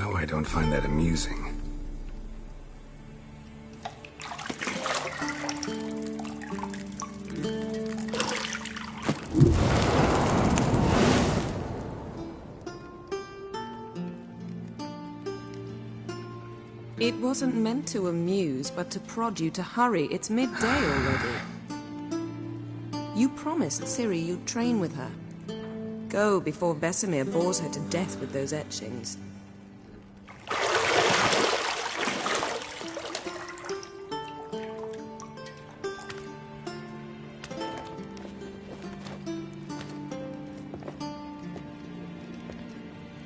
Now I don't find that amusing. It wasn't meant to amuse, but to prod you to hurry. It's midday already. You promised Ciri you'd train with her. Go before Vesemir bores her to death with those etchings.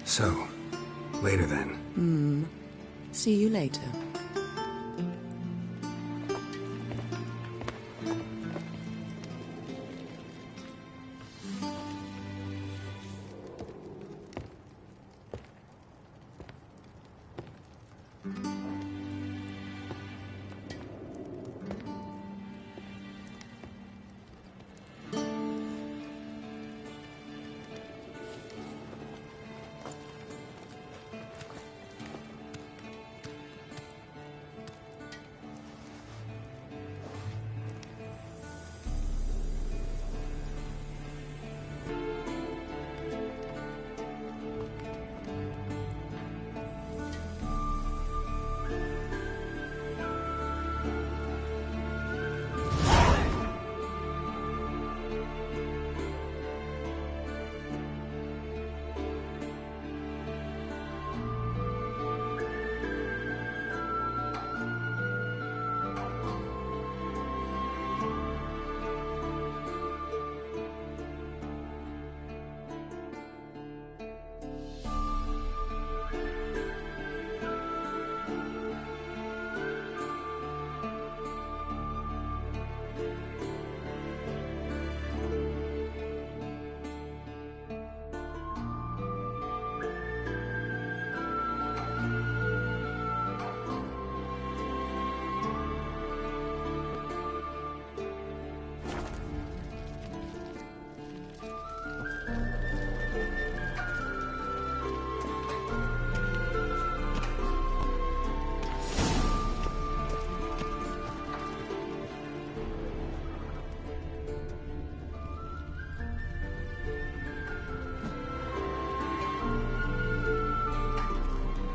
So, later then. See you later.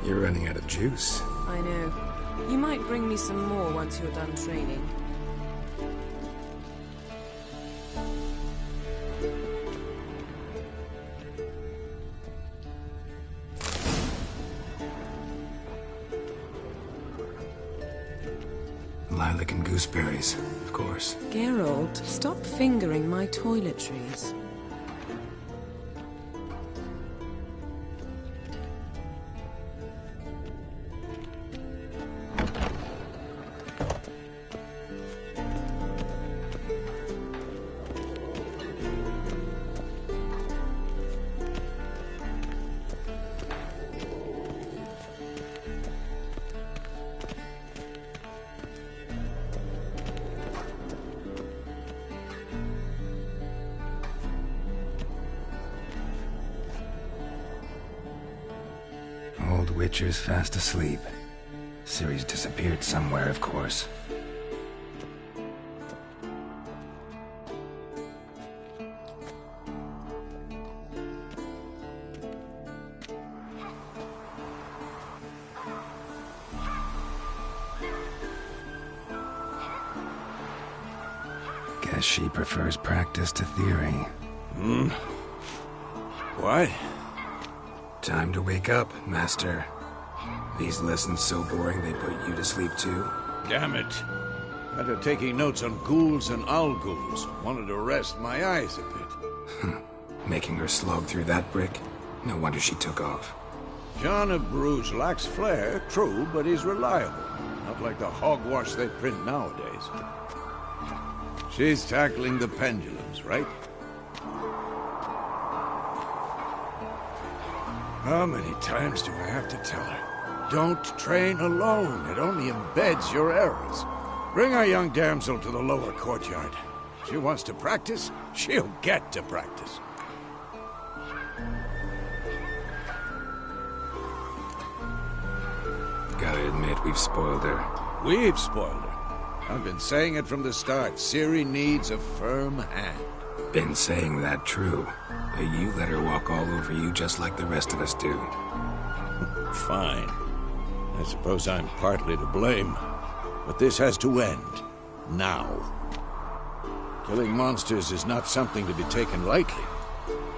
You're running out of juice. I know. You might bring me some more once you're done training. Lilac and gooseberries, of course. Geralt, stop fingering my toiletries. Old Witcher's fast asleep. Ciri's disappeared somewhere, of course. Guess she prefers practice to theory. Why? Time to wake up, Master. These lessons so boring they put you to sleep too? Damn it. After taking notes on ghouls and owl-ghouls, wanted to rest my eyes a bit. Making her slog through that brick? No wonder she took off. John of Bruges lacks flair, true, but he's reliable. Not like the hogwash they print nowadays. She's tackling the pendulums, right? How many times do I have to tell her? Don't train alone. It only embeds your errors. Bring our young damsel to the lower courtyard. She wants to practice, she'll get to practice. Gotta admit, we've spoiled her. We've spoiled her. I've been saying it from the start. Ciri needs a firm hand. Been saying that true. But you let her walk all over you just like the rest of us do. Fine. I suppose I'm partly to blame. But this has to end. Now. Killing monsters is not something to be taken lightly.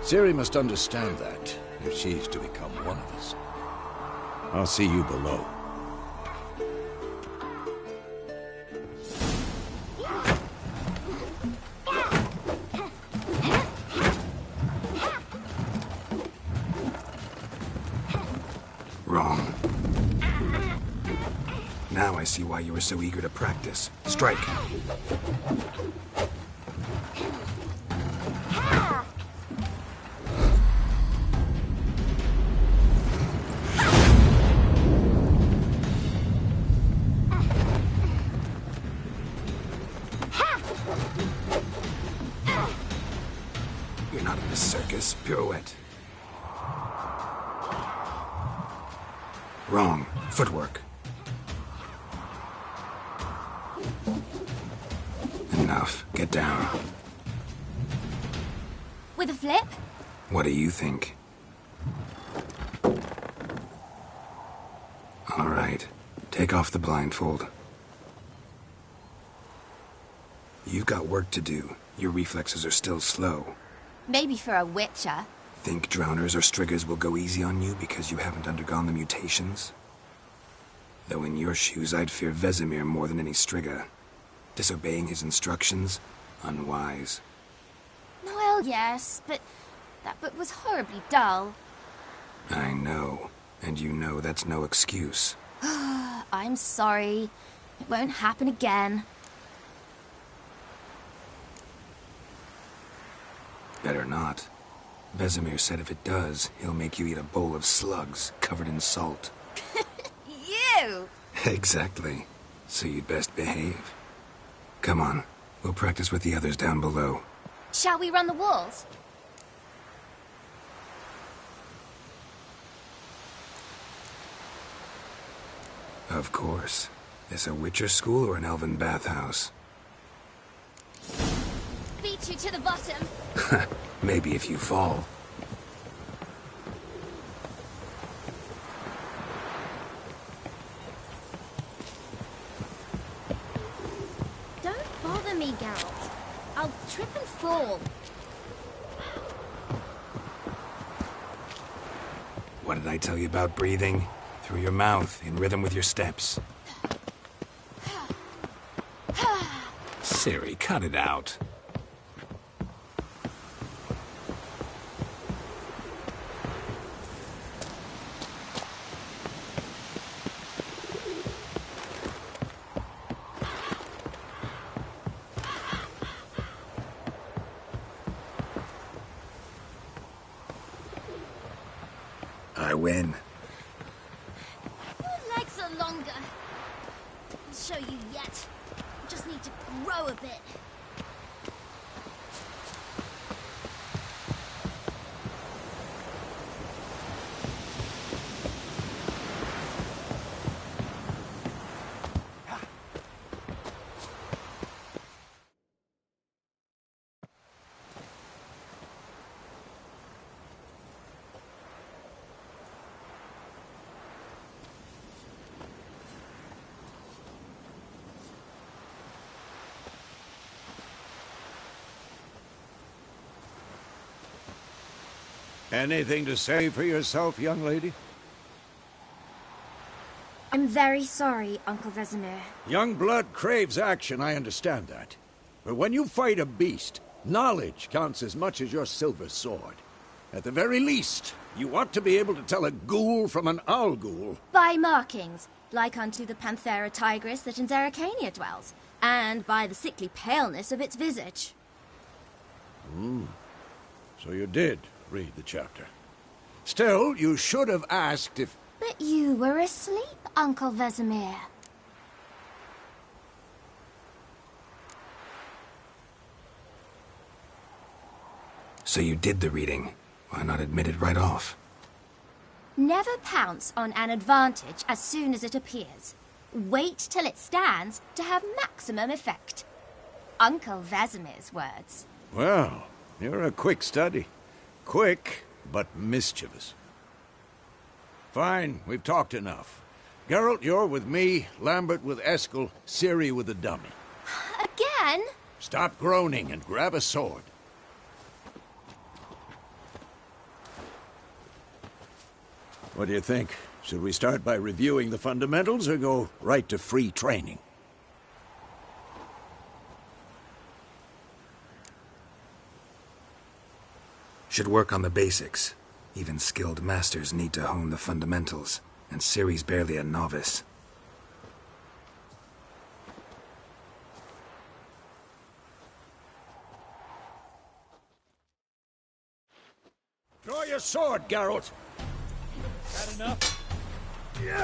Ciri must understand that, if she's to become one of us. I'll see you below. Wrong. Now I see why you were so eager to practice. Strike. You're not in the circus. Pirouette. Wrong. Footwork. Enough. Get down. With a flip? What do you think? All right. Take off the blindfold. You've got work to do. Your reflexes are still slow. Maybe for a witcher. Think drowners or striggers will go easy on you because you haven't undergone the mutations? Though in your shoes, I'd fear Vesemir more than any strigger. Disobeying his instructions? Unwise. Well, yes, but that book was horribly dull. I know. And you know that's no excuse. I'm sorry. It won't happen again. Better not. Vesemir said if it does, he'll make you eat a bowl of slugs covered in salt. You! Exactly. So you'd best behave. Come on. We'll practice with the others down below. Shall we run the walls? Of course. This a Witcher school or an elven bathhouse? Beat you to the bottom. Maybe if you fall. Don't bother me, Geralt. I'll trip and fall. What did I tell you about breathing? Through your mouth, in rhythm with your steps. Ciri, cut it out. I win. Your legs are longer. I'll show you yet. You just need to grow a bit. Anything to say for yourself, young lady? I'm very sorry, Uncle Vesemir. Young blood craves action, I understand that. But when you fight a beast, knowledge counts as much as your silver sword. At the very least, you ought to be able to tell a ghoul from an owl ghoul. By markings, like unto the Panthera tigris that in Zerrikania dwells, and by the sickly paleness of its visage. So you did read the chapter. Still, you should have asked if... But you were asleep, Uncle Vesemir. So you did the reading. Why not admit it right off? Never pounce on an advantage as soon as it appears. Wait till it stands to have maximum effect. Uncle Vesemir's words. Well, you're a quick study. Quick, but mischievous. Fine, we've talked enough. Geralt, you're with me, Lambert with Eskel, Ciri with the dummy. Again? Stop groaning and grab a sword. What do you think? Should we start by reviewing the fundamentals or go right to free training? Should work on the basics. Even skilled masters need to hone the fundamentals, and Ciri's barely a novice. Draw your sword, Geralt! That enough? Yeah!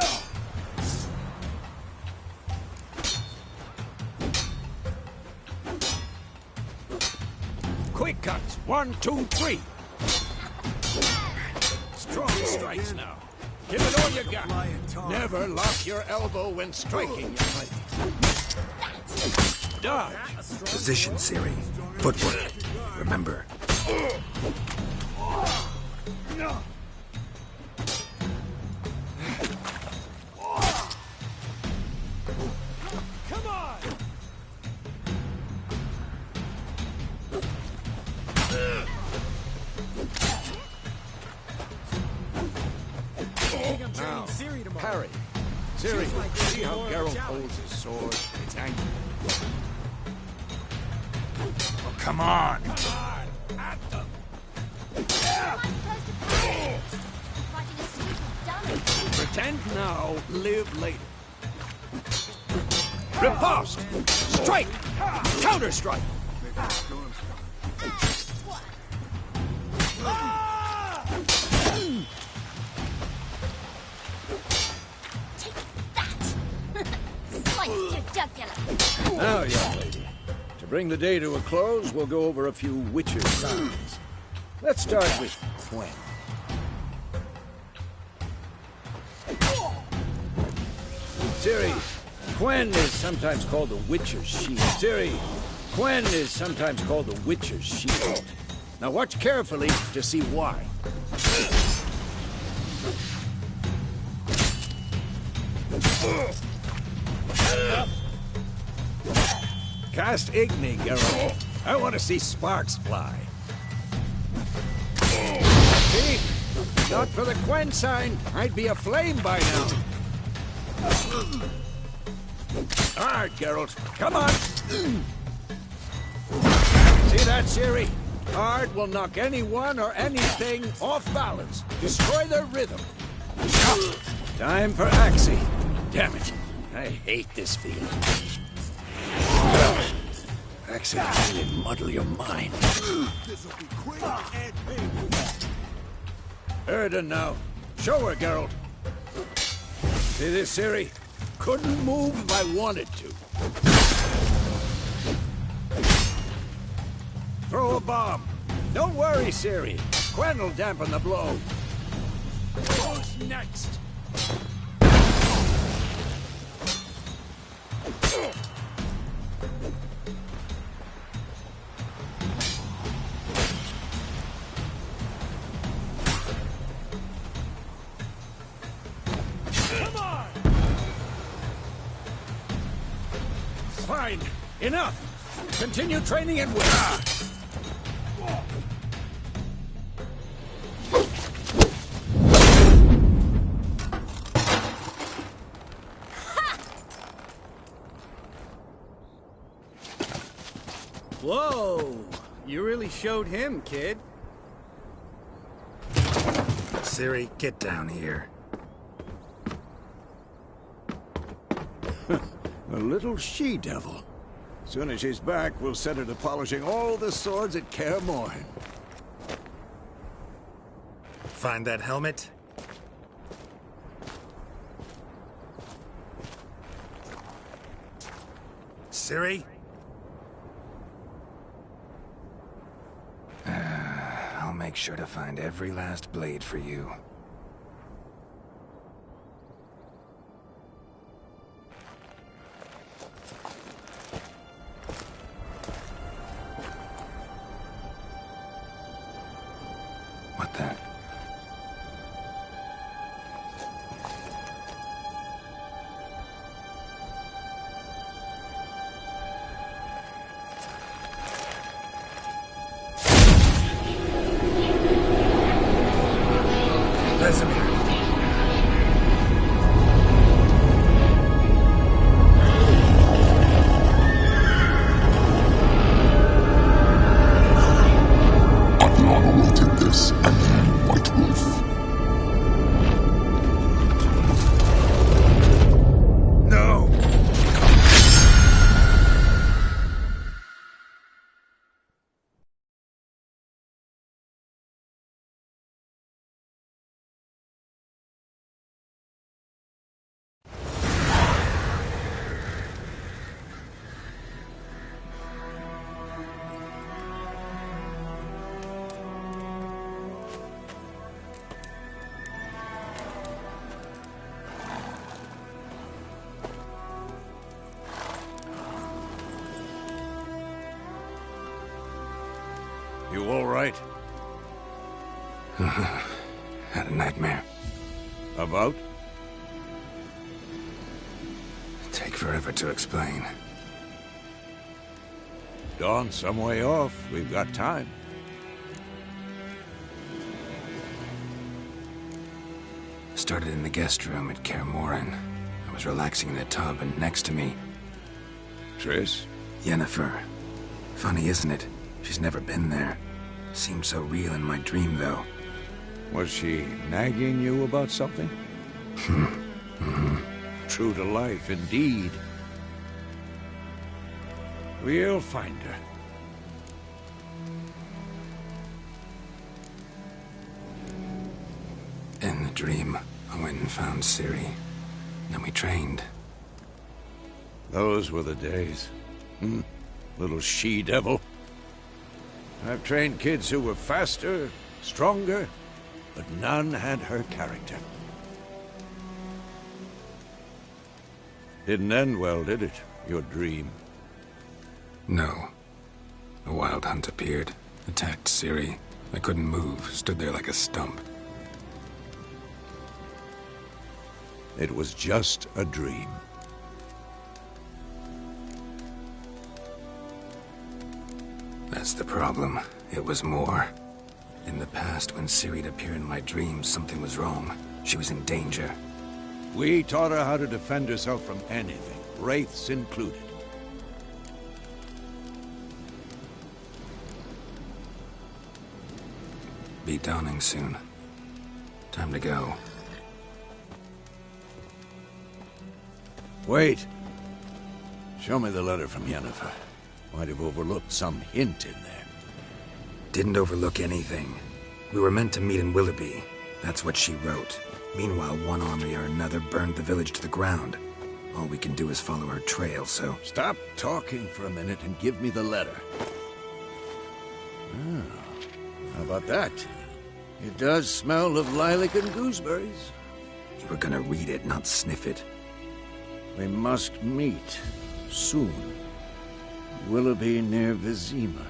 Quick cuts! 1, 2, 3! Strong strikes now. Give it all you got. Never lock your elbow when striking, young lady. Dodge! Position, Ciri. Footwork. Remember. Come on! Now, parry. Ciri, see how Geralt holds his sword? It's angry. Oh, come on! Come on! At them! Fighting a stupid dummy. Pretend now, live later. Riposte! Strike! Counter-strike! Take that! Slice your jugular. Now, young lady, to bring the day to a close, we'll go over a few Witcher signs. Let's start with Quen. Ciri, Quen is sometimes called the Witcher's Shield. Ciri, Quen is sometimes called the Witcher's Shield. Now watch carefully to see why. Cast Igni, Geralt. I want to see sparks fly. See? Not for the Quen sign, I'd be aflame by now. Hard, Geralt. Come on. See that, Ciri? Hard will knock anyone or anything off balance. Destroy their rhythm. Time for Axie. Damn it. I hate this feeling. Axie really muddle your mind. This'll be quick and painful. Erden now. Show her, Geralt. See this, Ciri? Couldn't move if I wanted to. Throw a bomb. Don't worry, Ciri. Quen will dampen the blow. Who's next? Come on! Fine. Enough. Continue training and win. Whoa! You really showed him, kid. Ciri, get down here. A little she-devil. Soon as she's back, we'll set her to polishing all the swords at Kaer Morhen. Find that helmet? Ciri? I'll make sure to find every last blade for you. You all right? Had a nightmare. About? Take forever to explain. Dawn's some way off. We've got time. Started in the guest room at Kaer Morhen. I was relaxing in a tub, and next to me, Triss? Yennefer. Funny, isn't it? She's never been there. Seemed so real in my dream, though. Was she nagging you about something? True to life, indeed. We'll find her. In the dream, I went and found Ciri. Then we trained. Those were the days. Little she-devil. I've trained kids who were faster, stronger, but none had her character. Didn't end well, did it? Your dream? No. A wild hunt appeared, attacked Ciri. I couldn't move, stood there like a stump. It was just a dream. That's the problem. It was more. In the past, when Ciri'd appear in my dreams, something was wrong. She was in danger. We taught her how to defend herself from anything, wraiths included. Be dawning soon. Time to go. Wait. Show me the letter from Yennefer. Might have overlooked some hint in there. Didn't overlook anything. We were meant to meet in Willoughby. That's what she wrote. Meanwhile, one army or another burned the village to the ground. All we can do is follow her trail, so... Stop talking for a minute and give me the letter. How about that? It does smell of lilac and gooseberries. You were gonna read it, not sniff it. We must meet. Soon. Willoughby near Vizima.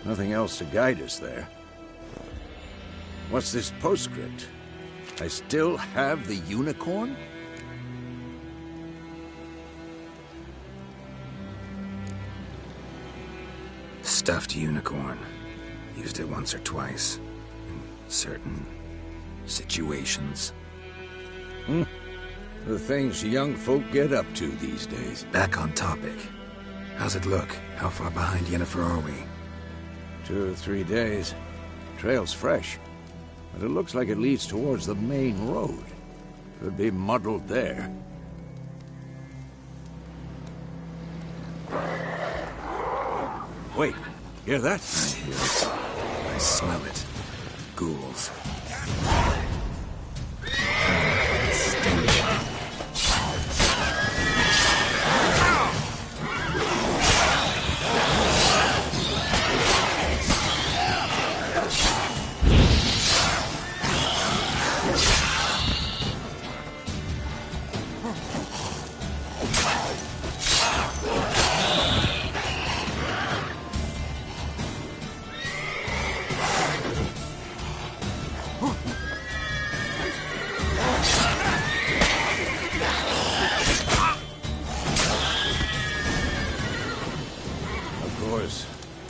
Nothing else to guide us there. What's this postscript? I still have the unicorn? Stuffed unicorn. Used it once or twice. In certain situations. The things young folk get up to these days. Back on topic. How's it look? How far behind Yennefer are we? 2 or 3 days. Trail's fresh. But it looks like it leads towards the main road. Could be muddled there. Wait, hear that? I hear it. I smell it. Ghouls. Stench.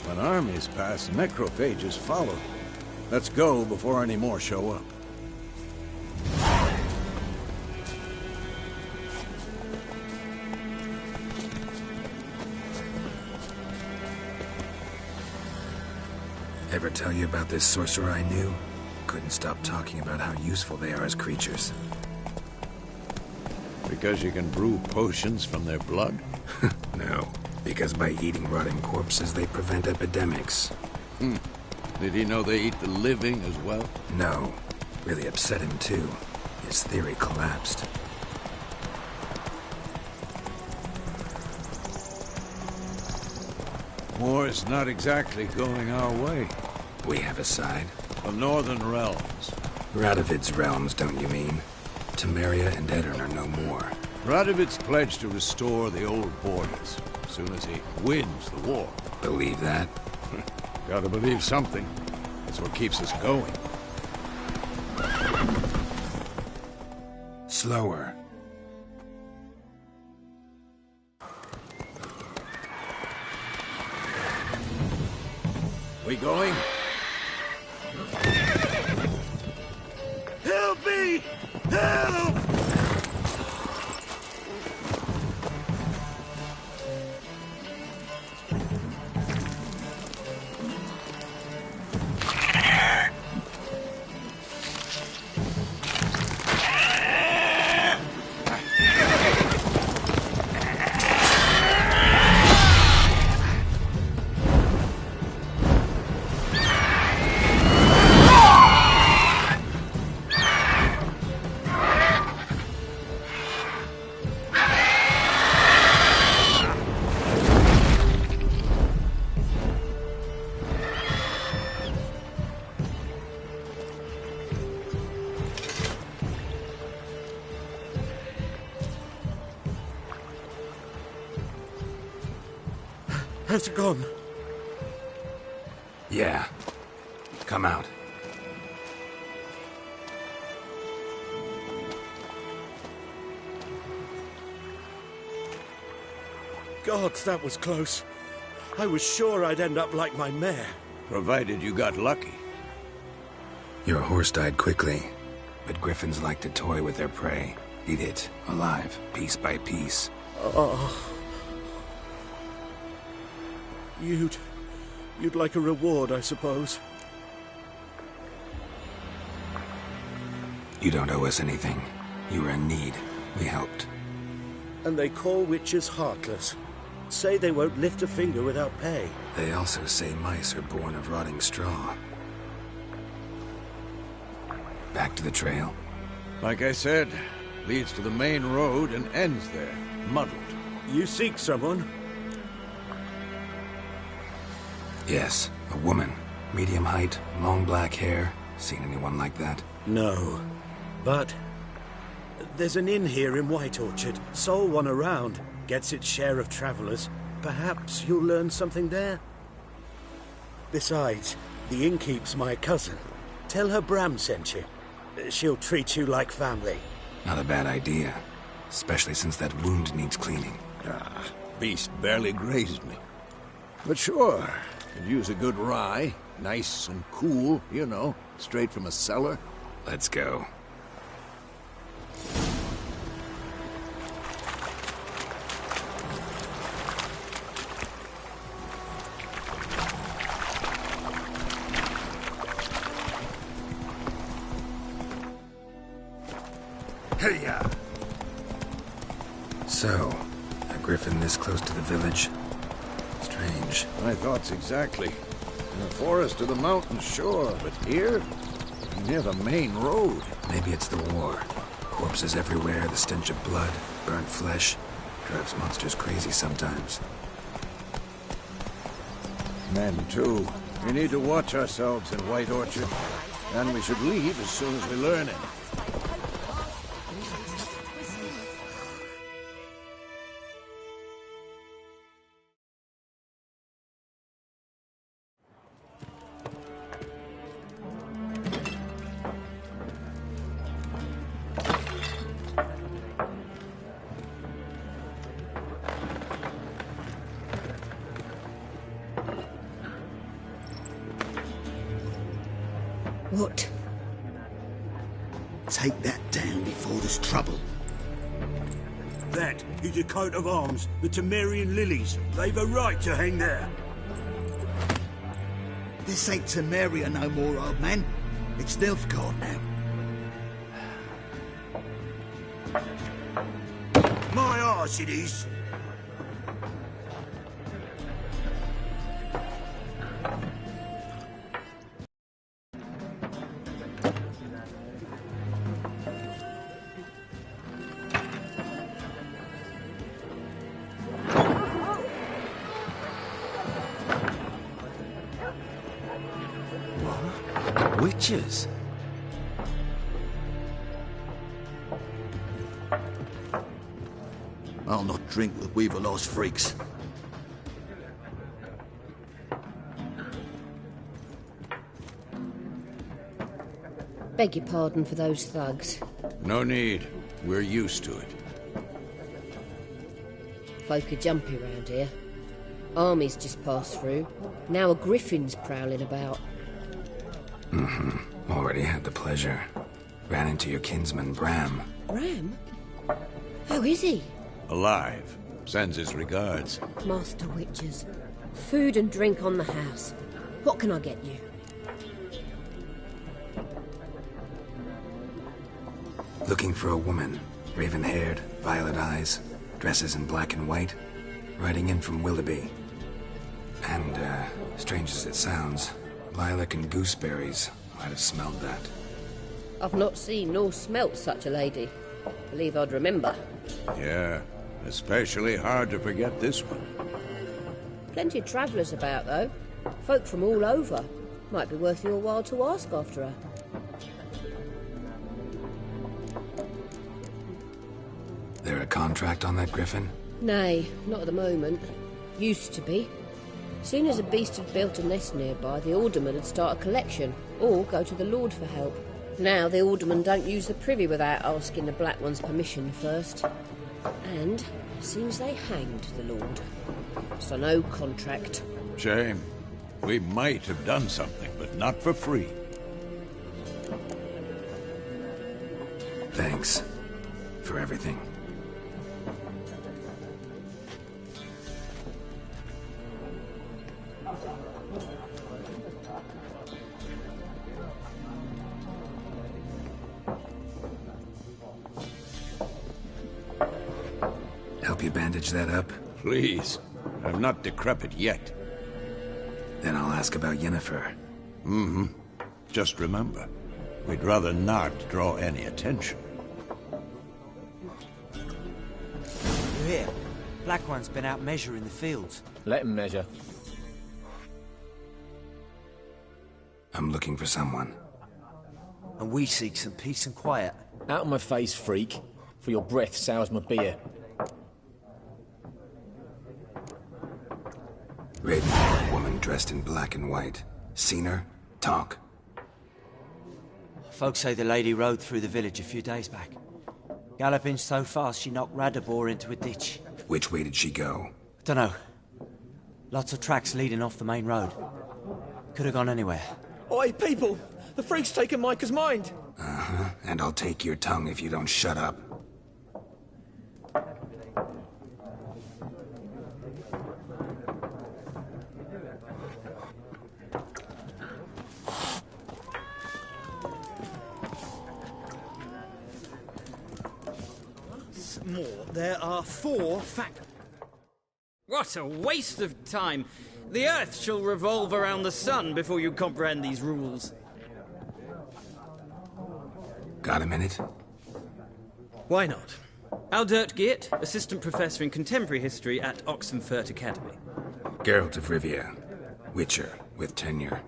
When armies pass, necrophages follow. Let's go before any more show up. Ever tell you about this sorcerer I knew? Couldn't stop talking about how useful they are as creatures. Because you can brew potions from their blood? No, because by eating rotting corpses, they prevent epidemics. Did he know they eat the living as well? No. Really upset him, too. His theory collapsed. War's not exactly going our way. We have a side. The Northern Realms. Radovid's realms, don't you mean? Temeria and Edirn are no more. Radovid's pledged to restore the old borders as soon as he wins the war. Believe that? Gotta believe something. That's what keeps us going. Slower. We going? Help me! Help! Has it gone? Yeah. Come out. Gods, that was close. I was sure I'd end up like my mare. Provided you got lucky. Your horse died quickly, but griffins like to toy with their prey. Eat it, alive, piece by piece. Oh. You'd like a reward, I suppose. You don't owe us anything. You were in need. We helped. And they call witches heartless. Say they won't lift a finger without pay. They also say mice are born of rotting straw. Back to the trail. Like I said, leads to the main road and ends there, muddled. You seek someone? Yes, a woman. Medium height, long black hair. Seen anyone like that? No. But there's an inn here in White Orchard. Sole one around. Gets its share of travelers. Perhaps you'll learn something there? Besides, the innkeep's my cousin. Tell her Bram sent you. She'll treat you like family. Not a bad idea. Especially since that wound needs cleaning. Ah, beast barely grazed me. But sure, could use a good rye. Nice and cool, you know, straight from a cellar. Let's go. Hey-ya! So, a griffin this close to the village? Strange. My thoughts exactly. In the forest or the mountains, sure, but here? Near the main road. Maybe it's the war. Corpses everywhere, the stench of blood, burnt flesh. Drives monsters crazy sometimes. Men, too. We need to watch ourselves in White Orchard. And we should leave as soon as we learn it. What? Take that down before there's trouble. That is a coat of arms, the Temerian lilies. They've a right to hang there. This ain't Temeria no more, old man. It's Nilfgaard now. My arse it is. Witches? I'll not drink with weaver-lost freaks. Beg your pardon for those thugs. No need. We're used to it. Folk are jumpy round here. Armies just passed through. Now a griffin's prowling about. Already had the pleasure. Ran into your kinsman, Bram. Bram? How is he? Alive. Sends his regards. Master Witchers. Food and drink on the house. What can I get you? Looking for a woman. Raven-haired, violet eyes, dresses in black and white. Riding in from Willoughby. And, strange as it sounds, lilac and gooseberries might have smelled that. I've not seen nor smelt such a lady. Believe I'd remember. Yeah, especially hard to forget this one. Plenty of travellers about, though. Folk from all over. Might be worth your while to ask after her. There a contract on that griffin? Nay, not at the moment. Used to be. Soon as a beast had built a nest nearby, the alderman would start a collection, or go to the Lord for help. Now the aldermen don't use the privy without asking the Black One's permission first. And seems they hanged the Lord. So no contract. Shame. We might have done something, but not for free. Thanks. For everything. Help you bandage that up? Please. I'm not decrepit yet. Then I'll ask about Yennefer. Just remember, we'd rather not draw any attention. You hear? Black One's been out measuring the fields. Let him measure. I'm looking for someone. And we seek some peace and quiet. Out of my face, freak. For your breath sours my beer. Raven-haired woman dressed in black and white. Seen her? Talk. Folks say the lady rode through the village a few days back. Galloping so fast she knocked Radabor into a ditch. Which way did she go? Dunno. Lots of tracks leading off the main road. Could have gone anywhere. Oi, people! The freak's taken Micah's mind! And I'll take your tongue if you don't shut up. More. There are 4 facts. What a waste of time! The Earth shall revolve around the sun before you comprehend these rules. Got a minute? Why not? Aldert Geert, Assistant Professor in Contemporary History at Oxenfurt Academy. Geralt of Rivia. Witcher, with tenure.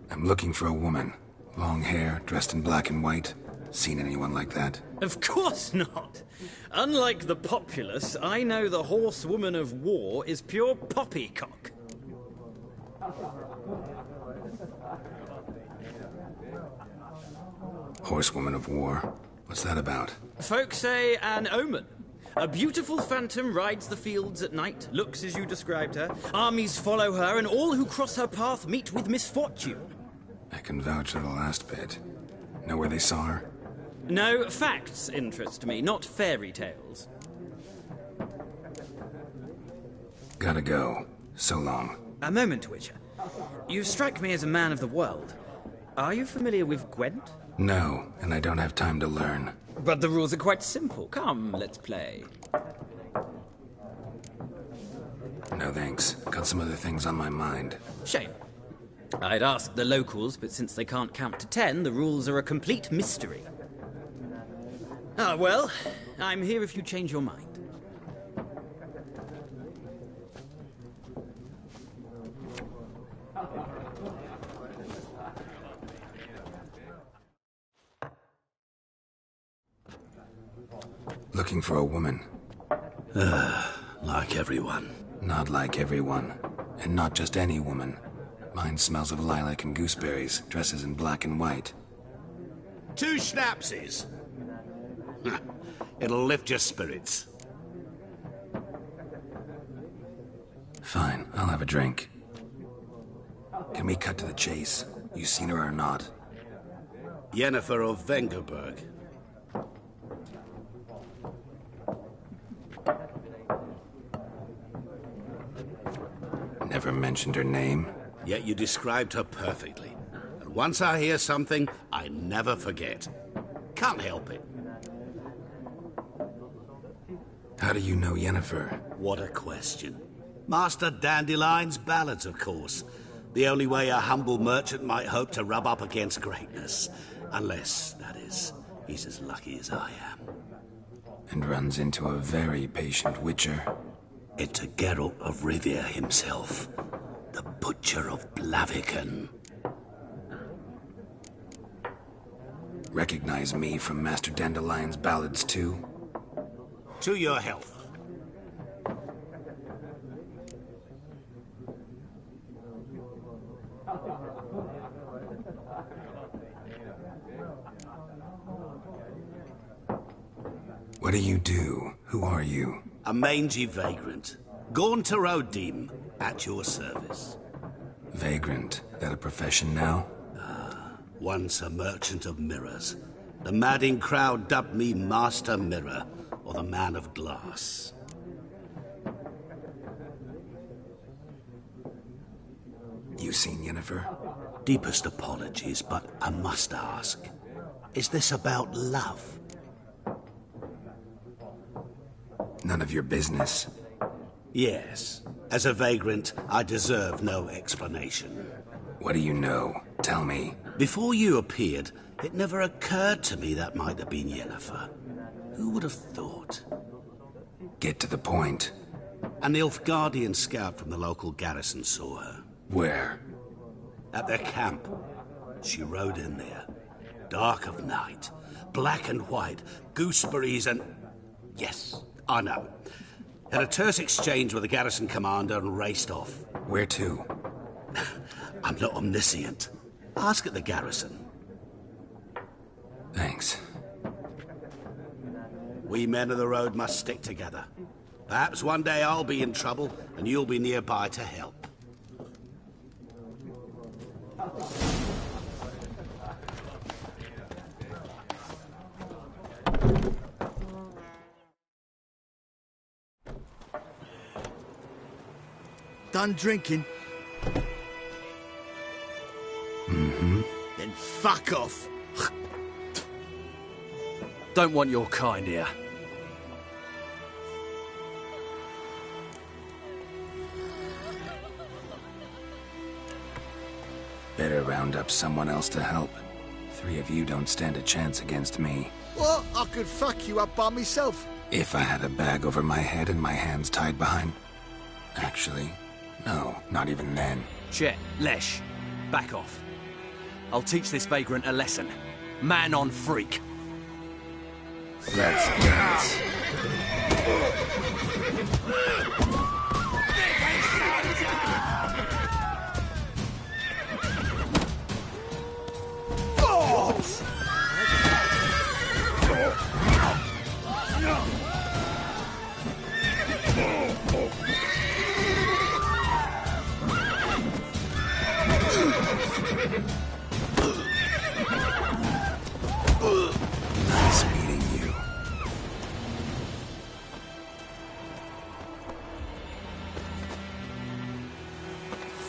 I'm looking for a woman. Long hair, dressed in black and white. Seen anyone like that? Of course not! Unlike the populace, I know the horsewoman of war is pure poppycock. Horsewoman of war? What's that about? Folk say an omen. A beautiful phantom rides the fields at night, looks as you described her. Armies follow her, and all who cross her path meet with misfortune. I can vouch for the last bit. Know where they saw her? No, facts interest me, not fairy tales. Gotta go. So long. A moment, Witcher. You strike me as a man of the world. Are you familiar with Gwent? No, and I don't have time to learn. But the rules are quite simple. Come, let's play. No thanks. Got some other things on my mind. Shame. I'd ask the locals, but since they can't count to 10, the rules are a complete mystery. Ah, well, I'm here if you change your mind. Looking for a woman. Like everyone. Not like everyone. And not just any woman. Mine smells of lilac and gooseberries, dresses in black and white. 2 schnapsies. It'll lift your spirits. Fine, I'll have a drink. Can we cut to the chase? You seen her or not? Yennefer of Vengerberg. Never mentioned her name. Yet you described her perfectly. And once I hear something, I never forget. Can't help it. How do you know Yennefer? What a question. Master Dandelion's ballads, of course. The only way a humble merchant might hope to rub up against greatness. Unless, that is, he's as lucky as I am. And runs into a very patient witcher. It's a Geralt of Rivia himself. The Butcher of Blaviken. Recognize me from Master Dandelion's ballads, too? To your health. What do you do? Who are you? A mangy vagrant. Gone to Rodim, at your service. Vagrant? That a profession now? Once a merchant of mirrors. The madding crowd dubbed me Master Mirror, or the Man of Glass. You seen Yennefer? Deepest apologies, but I must ask. Is this about love? None of your business. Yes. As a vagrant, I deserve no explanation. What do you know? Tell me. Before you appeared, it never occurred to me that might have been Yennefer. Who would have thought? Get to the point. An NILFGAARDIAN scout from the local garrison saw her. Where? At their camp. She rode in there. Dark of night. Black and white. Gooseberries and... Yes, I know. Had a terse exchange with the garrison commander and raced off. Where to? I'm not omniscient. Ask at the garrison. Thanks. We men of the road must stick together. Perhaps one day I'll be in trouble and you'll be nearby to help. Done drinking? Mm-hmm. Then fuck off. Don't want your kind here. Better round up someone else to help. 3 of you don't stand a chance against me. What? I could fuck you up by myself. If I had a bag over my head and my hands tied behind... Actually, no, not even then. Chet, Lesh, back off. I'll teach this vagrant a lesson. Man on freak. Let's dance. Nice meeting you.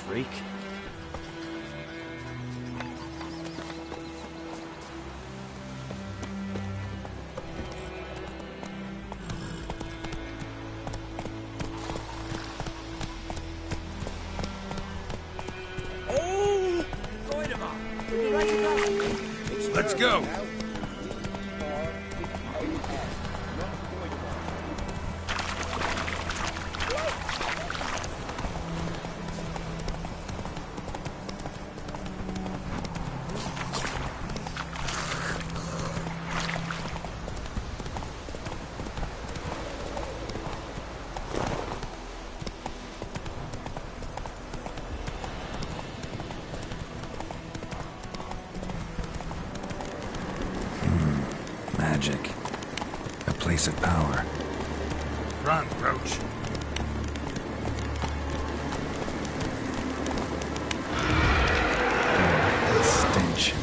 Freak. Let's go. explosive power. Run, Roach. Stench.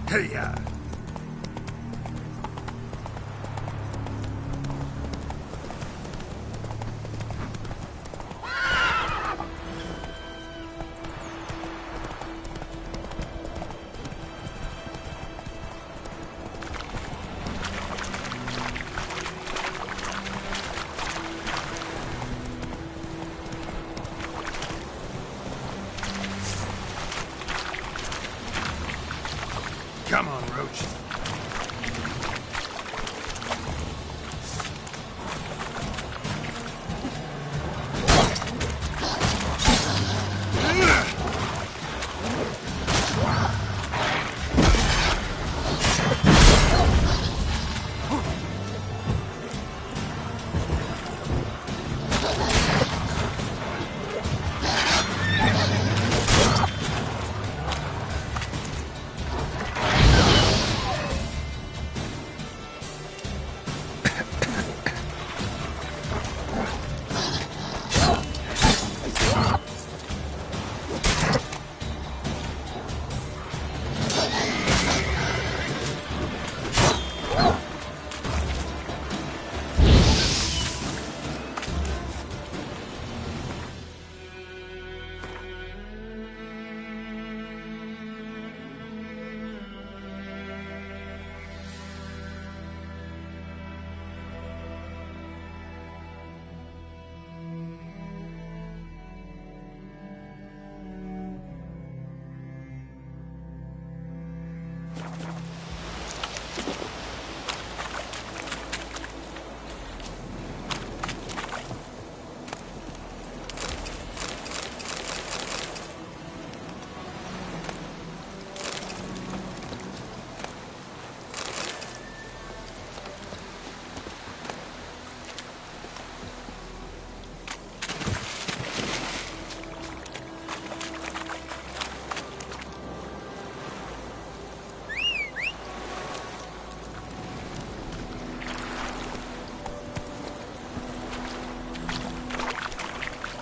Hey-ya! Come on, Roach.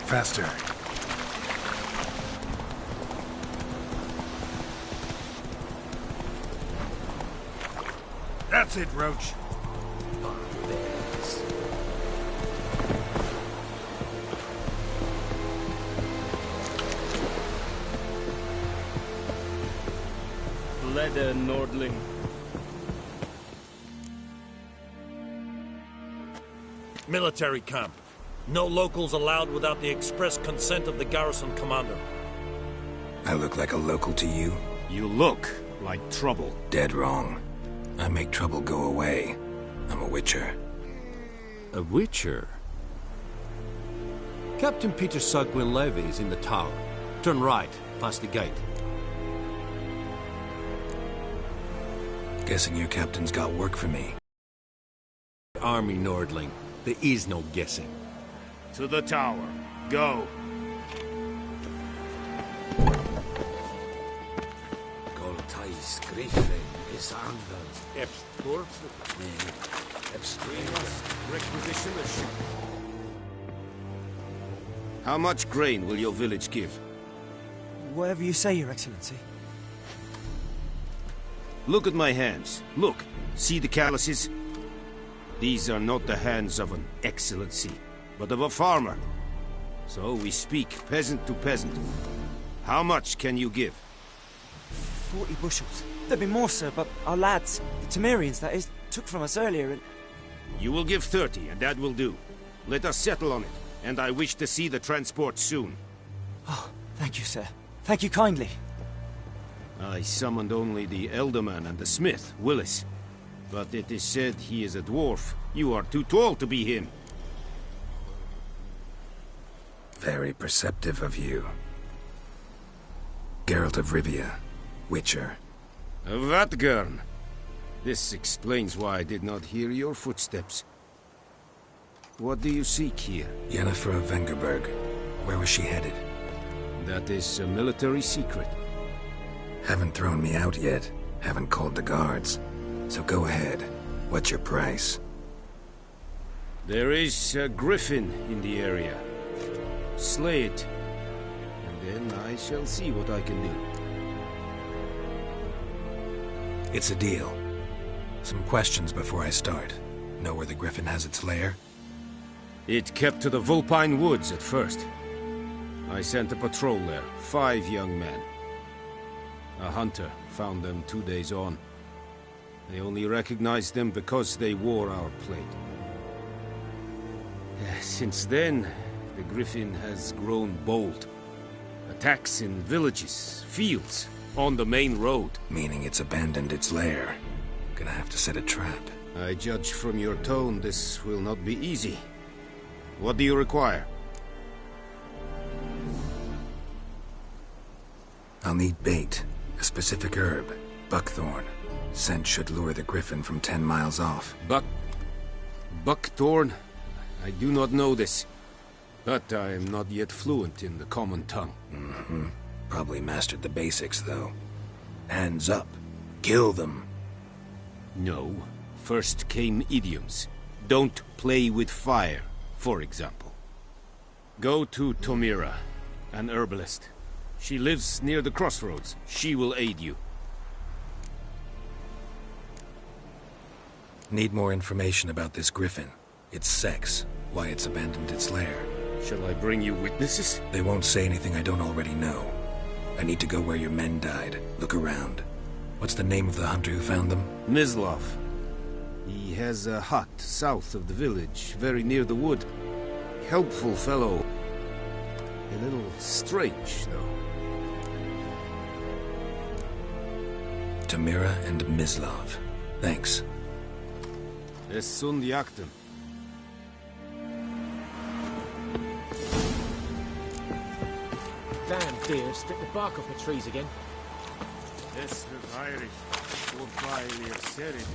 Faster. That's it, Roach. Leather, Nordling. Military camp. No locals allowed without the express consent of the garrison commander. I look like a local to you? You look like trouble. Dead wrong. I make trouble go away. I'm a witcher. A witcher? Captain Peter Sugwin Levy is in the tower. Turn right, past the gate. Guessing your captain's got work for me. Army, Nordling. There is no guessing. To the tower. Go. Goltais Griffe is anvil. Srburp. Requisition the ship. How much grain will your village give? Whatever you say, Your Excellency. Look at my hands. Look. See the calluses? These are not the hands of an excellency, but of a farmer. So we speak peasant to peasant. How much can you give? 40 bushels. There'd be more, sir, but our lads, the Temerians, that is, took from us earlier and... You will give 30, and that will do. Let us settle on it, and I wish to see the transport soon. Oh, thank you, sir. Thank you kindly. I summoned only the Elderman and the smith, Willis. But it is said he is a dwarf. You are too tall to be him. Very perceptive of you. Geralt of Rivia, Witcher. Vatgern. This explains why I did not hear your footsteps. What do you seek here? Yennefer of Vengerberg. Where was she headed? That is a military secret. Haven't thrown me out yet. Haven't called the guards. So go ahead. What's your price? There is a griffin in the area. Slay it. And then I shall see what I can do. It's a deal. Some questions before I start. Know where the griffin has its lair? It kept to the Vulpine Woods at first. I sent a patrol there, 5 young men. A hunter found them 2 days on. They only recognized them because they wore our plate. Since then, the griffin has grown bold. Attacks in villages, fields, on the main road. Meaning it's abandoned its lair. Gonna have to set a trap. I judge from your tone this will not be easy. What do you require? I'll need bait. A specific herb. Buckthorn. Scent should lure the griffin from 10 miles off. Buckthorn? I do not know this. But I am not yet fluent in the common tongue. Mm-hmm. Probably mastered the basics, though. Hands up. Kill them. No. First came idioms. Don't play with fire, for example. Go to Tomira, an herbalist. She lives near the crossroads. She will aid you. Need more information about this griffin. Its sex, why it's abandoned its lair. Shall I bring you witnesses? They won't say anything I don't already know. I need to go where your men died. Look around. What's the name of the hunter who found them? Mislav. He has a hut south of the village, very near the wood. Helpful fellow. A little strange, though. Tamira and Mislav. Thanks. Es sunt jagten. Damn deer, strip the bark off the trees again. Es wird Irish. Wobei wir Serid.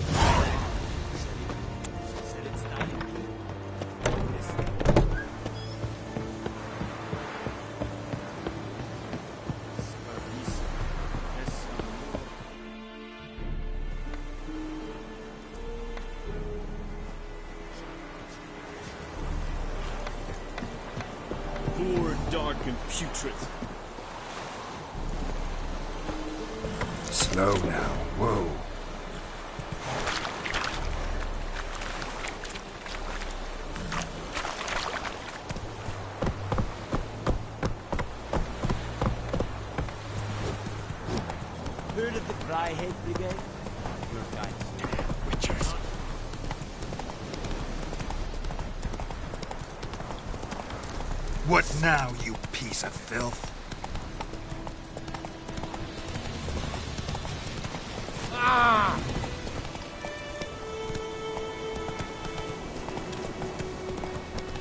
Poor, dark, and putrid. Slow now. Whoa. Flyhead Brigade? Your guys. Witchers. What now, you piece of filth? Ah!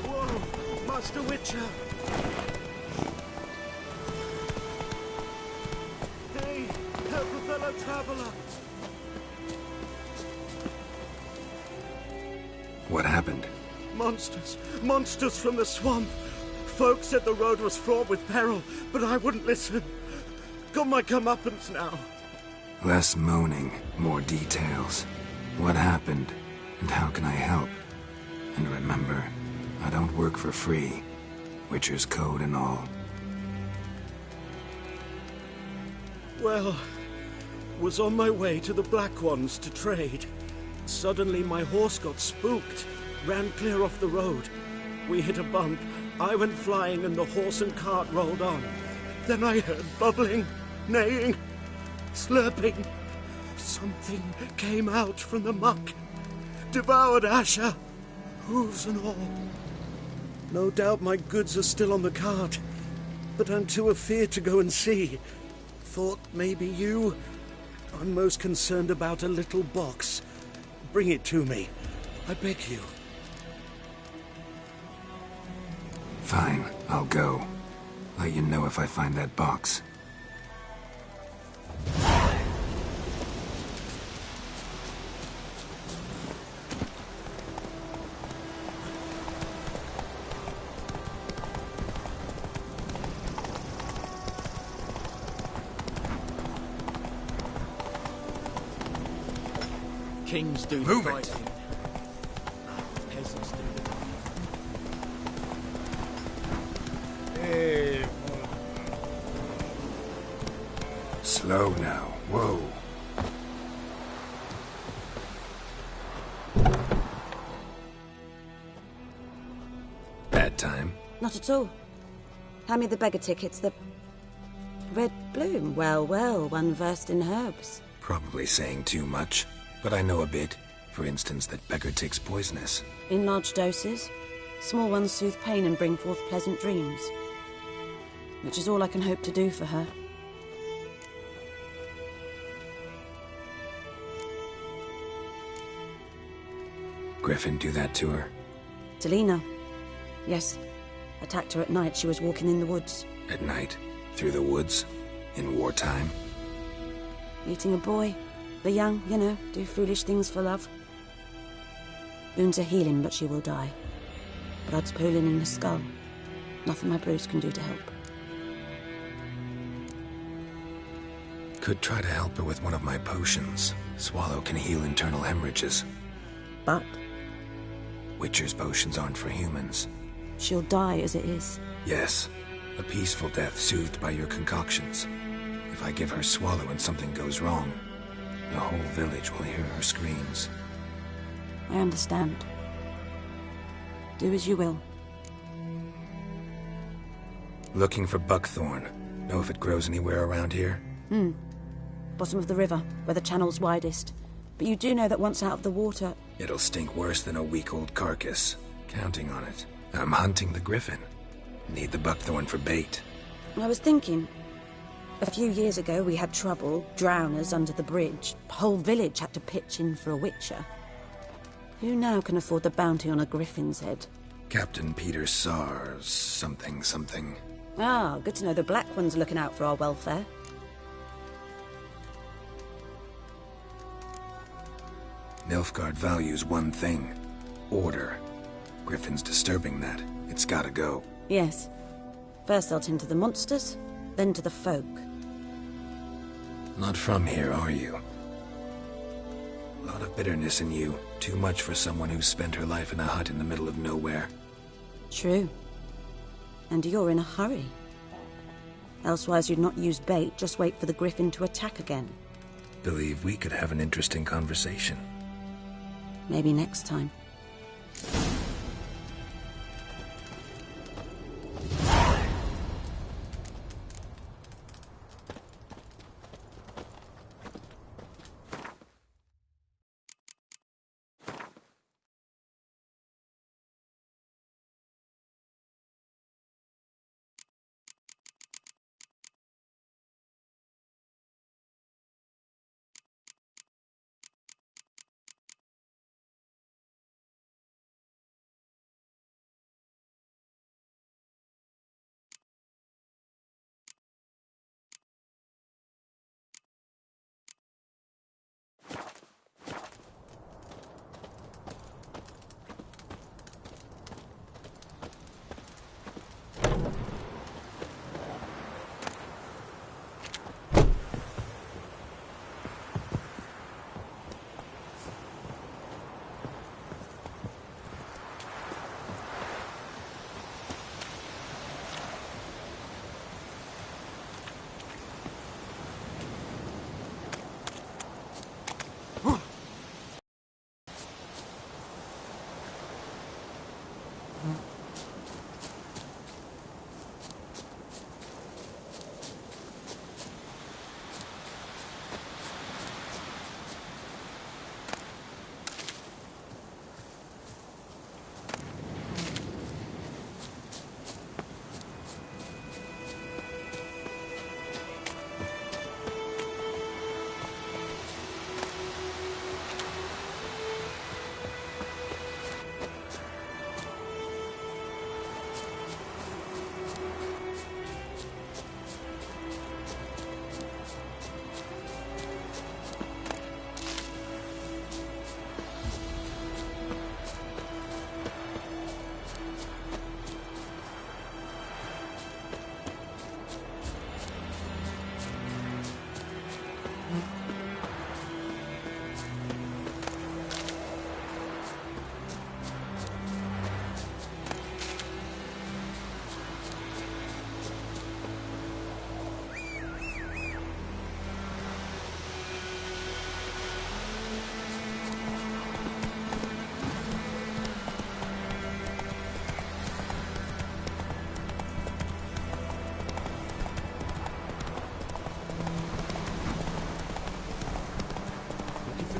Whoa, Master Witcher! Hey, help a fellow traveler! What happened? Monsters! Monsters from the swamp! Folk said the road was fraught with peril, but I wouldn't listen. Got my comeuppance now. Less moaning, more details. What happened, and how can I help? And remember, I don't work for free. Witcher's code and all. Well, was on my way to the Black Ones to trade. Suddenly my horse got spooked, ran clear off the road. We hit a bump, I went flying and the horse and cart rolled on. Then I heard bubbling, neighing, slurping. Something came out from the muck, devoured Asher, hooves and all. No doubt my goods are still on the cart, but I'm too afeard to go and see. Thought maybe you... I'm most concerned about a little box. Bring it to me, I beg you. Fine, I'll go. Let you know if I find that box. Kings do the Move it. fighting. Peasants do the Slow now. Whoa. Bad time. Not at all. Hand me the beggar tickets, the... Red bloom. Well, well, one versed in herbs. Probably saying too much, but I know a bit. For instance, that beggar tick's poisonous. In large doses. Small ones soothe pain and bring forth pleasant dreams. Which is all I can hope to do for her. Griffin do that to her? Delina. Yes. Attacked her at night. She was walking in the woods. At night? Through the woods? In wartime? Meeting a boy. The young, you know, do foolish things for love. Wounds are healing, but she will die. Blood's pooling in the skull. Nothing my bruise can do to help. Could try to help her with one of my potions. Swallow can heal internal hemorrhages. But? Witcher's potions aren't for humans. She'll die as it is. Yes. A peaceful death soothed by your concoctions. If I give her Swallow and something goes wrong, the whole village will hear her screams. I understand. Do as you will. Looking for buckthorn. Know if it grows anywhere around here? Bottom of the river, where the channel's widest. But you do know that once out of the water... It'll stink worse than a week-old carcass. Counting on it. I'm hunting the griffin. Need the buckthorn for bait. I was thinking... A few years ago we had trouble, drowners under the bridge. Whole village had to pitch in for a witcher. Who now can afford the bounty on a griffin's head? Captain Peter Sars, something. Ah, good to know the Black One's looking out for our welfare. Nilfgaard values one thing. Order. Griffin's disturbing that. It's gotta go. Yes. First I'll tend to the monsters, then to the folk. Not from here, are you? A lot of bitterness in you. Too much for someone who's spent her life in a hut in the middle of nowhere. True. And you're in a hurry. Elsewise you'd not use bait, just wait for the griffin to attack again. Believe we could have an interesting conversation. Maybe next time.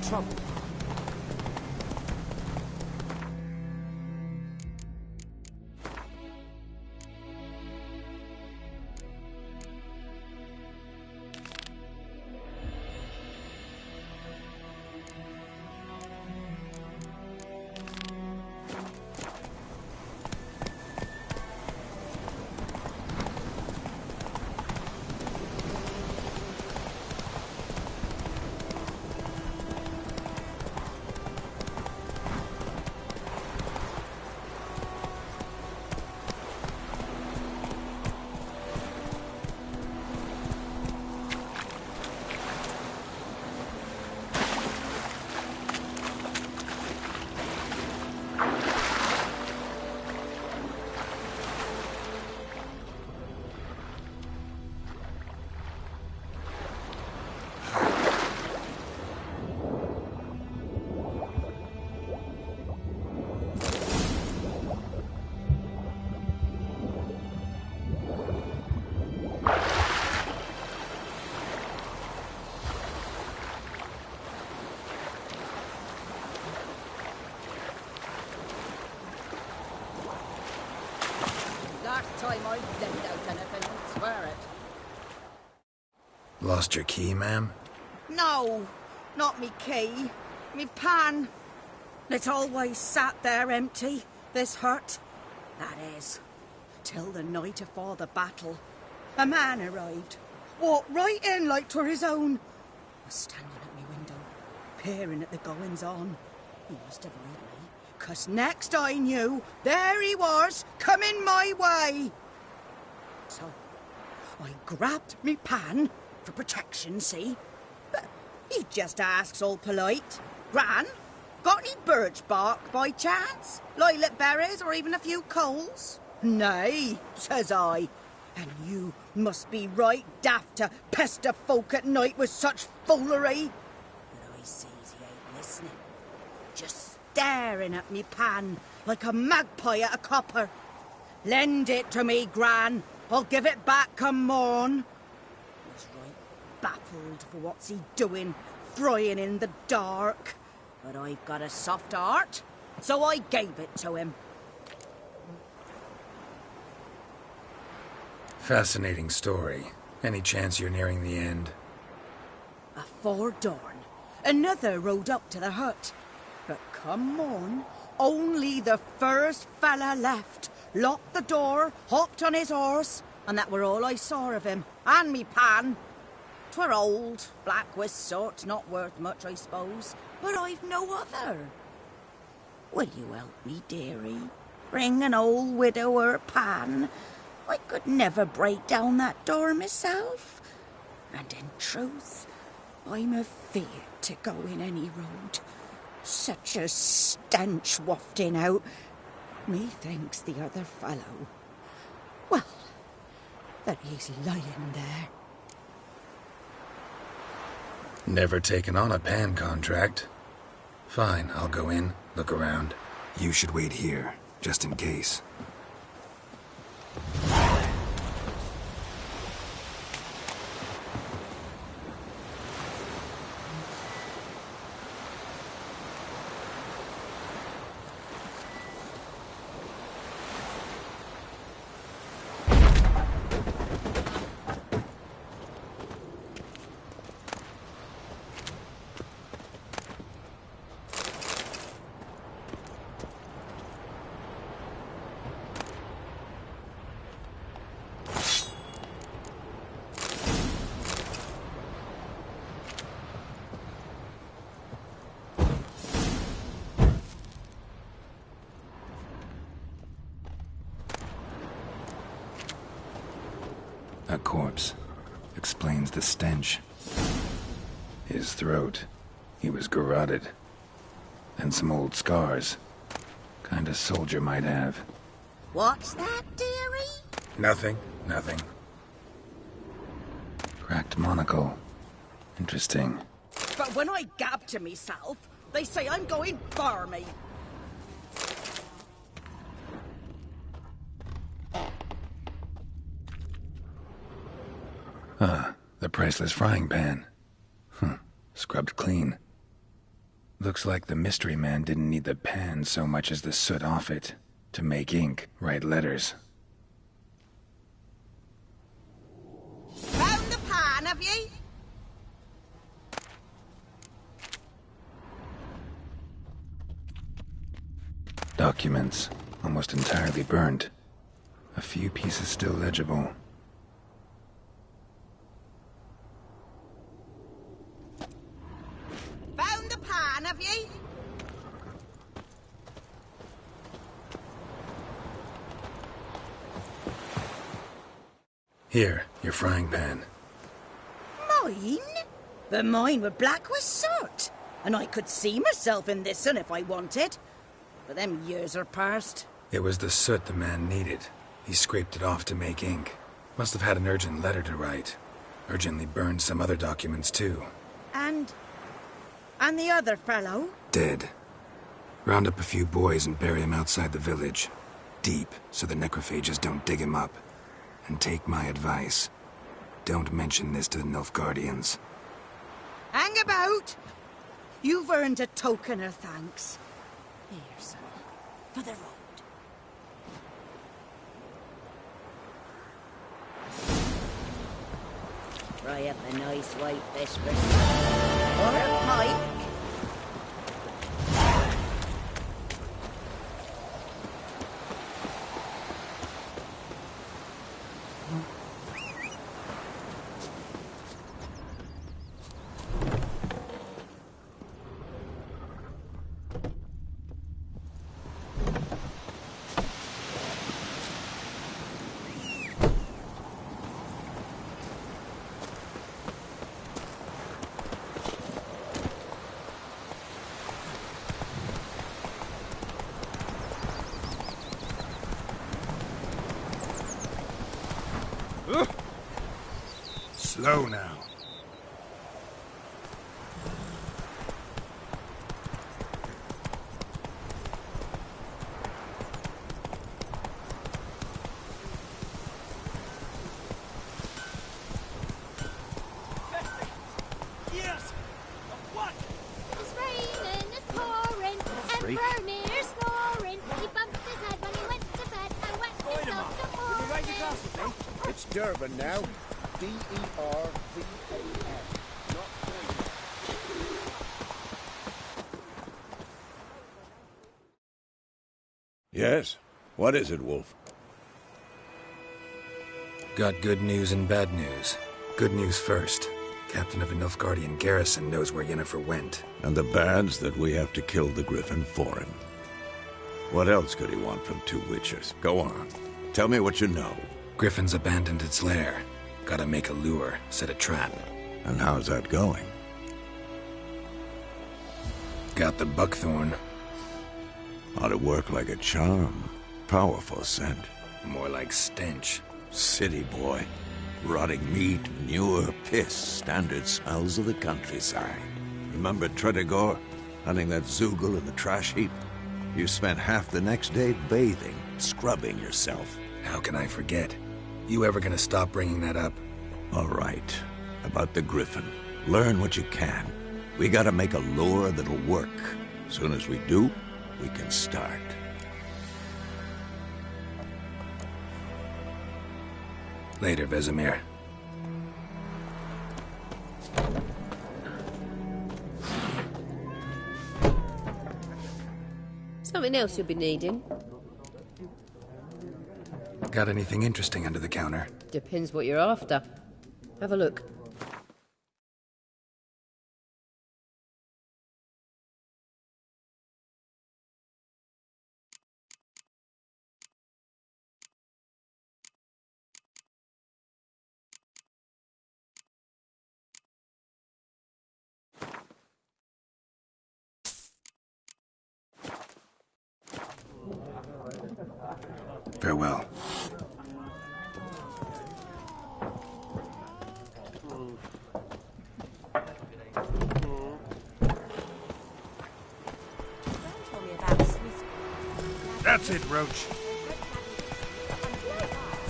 trouble. Time I've left out anything, swear it. Lost your key, ma'am? No, not me key. Me pan. It always sat there empty, this hut. That is, till the night afore the battle. A man arrived, walked right in like 'twere his own. Was standing at me window, peering at the goings-on. He must have heard me, 'cause next I knew, there he was, coming my way. So, I grabbed me pan, for protection, see? But he just asks all polite, Gran, got any birch bark by chance? Lilac berries or even a few coals? Nay, says I. And you must be right daft to pester folk at night with such foolery. But I sees he ain't listening. Just staring at me pan like a magpie at a copper. Lend it to me, Gran. I'll give it back come morn. He's right baffled for what's he doing, frying in the dark. But I've got a soft heart, so I gave it to him. Fascinating story. Any chance you're nearing the end? Afore dawn, another rode up to the hut. But come morn, only the first fella left. Locked the door, hopped on his horse, and that were all I saw of him, and me pan. 'Twere old, black with soot, not worth much, I suppose, but I've no other. Will you help me, dearie? Bring an old widower pan. I could never break down that door myself. And in truth, I'm afeard to go in any road. Such a stench wafting out. Methinks the other fellow, well, that he's lying there. Never taken on a pan contract. Fine, I'll go in, look around. You should wait here, just in case. A corpse. Explains the stench. His throat. He was garroted. And some old scars. Kind of soldier might have. What's that, dearie? Nothing. Cracked monocle. Interesting. But when I gab to myself, they say I'm going barmy. Ah, the priceless frying pan. Scrubbed clean. Looks like the mystery man didn't need the pan so much as the soot off it to make ink, write letters. Found the pan, have ye? Documents, almost entirely burned. A few pieces still legible. Found the pan, have ye? Here, your frying pan. Mine? But mine were black with soot. And I could see myself in this one if I wanted. But them years are past. It was the soot the man needed. He scraped it off to make ink. Must have had an urgent letter to write. Urgently burned some other documents too. And the other fellow? Dead. Round up a few boys and bury him outside the village. Deep, so the necrophages don't dig him up. And take my advice. Don't mention this to the NILFGAARDIANs. Hang about! You've earned a token of thanks. Here, son, for the road. Fry up a nice white biscuit. Or a pipe. Slow now. Yes! What? It's raining, it's pouring, and Vermeer's snoring. He bumped his head when he went to bed and wet himself to morning. Will you raise your glass with me? It's Durban now. D-E-R-V-A-N. Yes? What is it, Wolf? Got good news and bad news. Good news first. Captain of a NILFGAARDIAN garrison knows where Yennefer went. And the bad's that we have to kill the Griffin for him. What else could he want from two witches? Go on. Tell me what you know. Griffin's abandoned its lair. Gotta make a lure, set a trap. And how's that going? Got the buckthorn. Ought to work like a charm. Powerful scent. More like stench. City boy. Rotting meat, manure, piss. Standard smells of the countryside. Remember Tredegor? Hunting that Zoogle in the trash heap? You spent half the next day bathing, scrubbing yourself. How can I forget? You ever gonna stop bringing that up? All right. About the Griffin. Learn what you can. We gotta make a lure that'll work. Soon as we do, we can start. Later, Vesemir. Something else you'll be needing? Got anything interesting under the counter? Depends what you're after. Have a look. Farewell. That's it, Roach.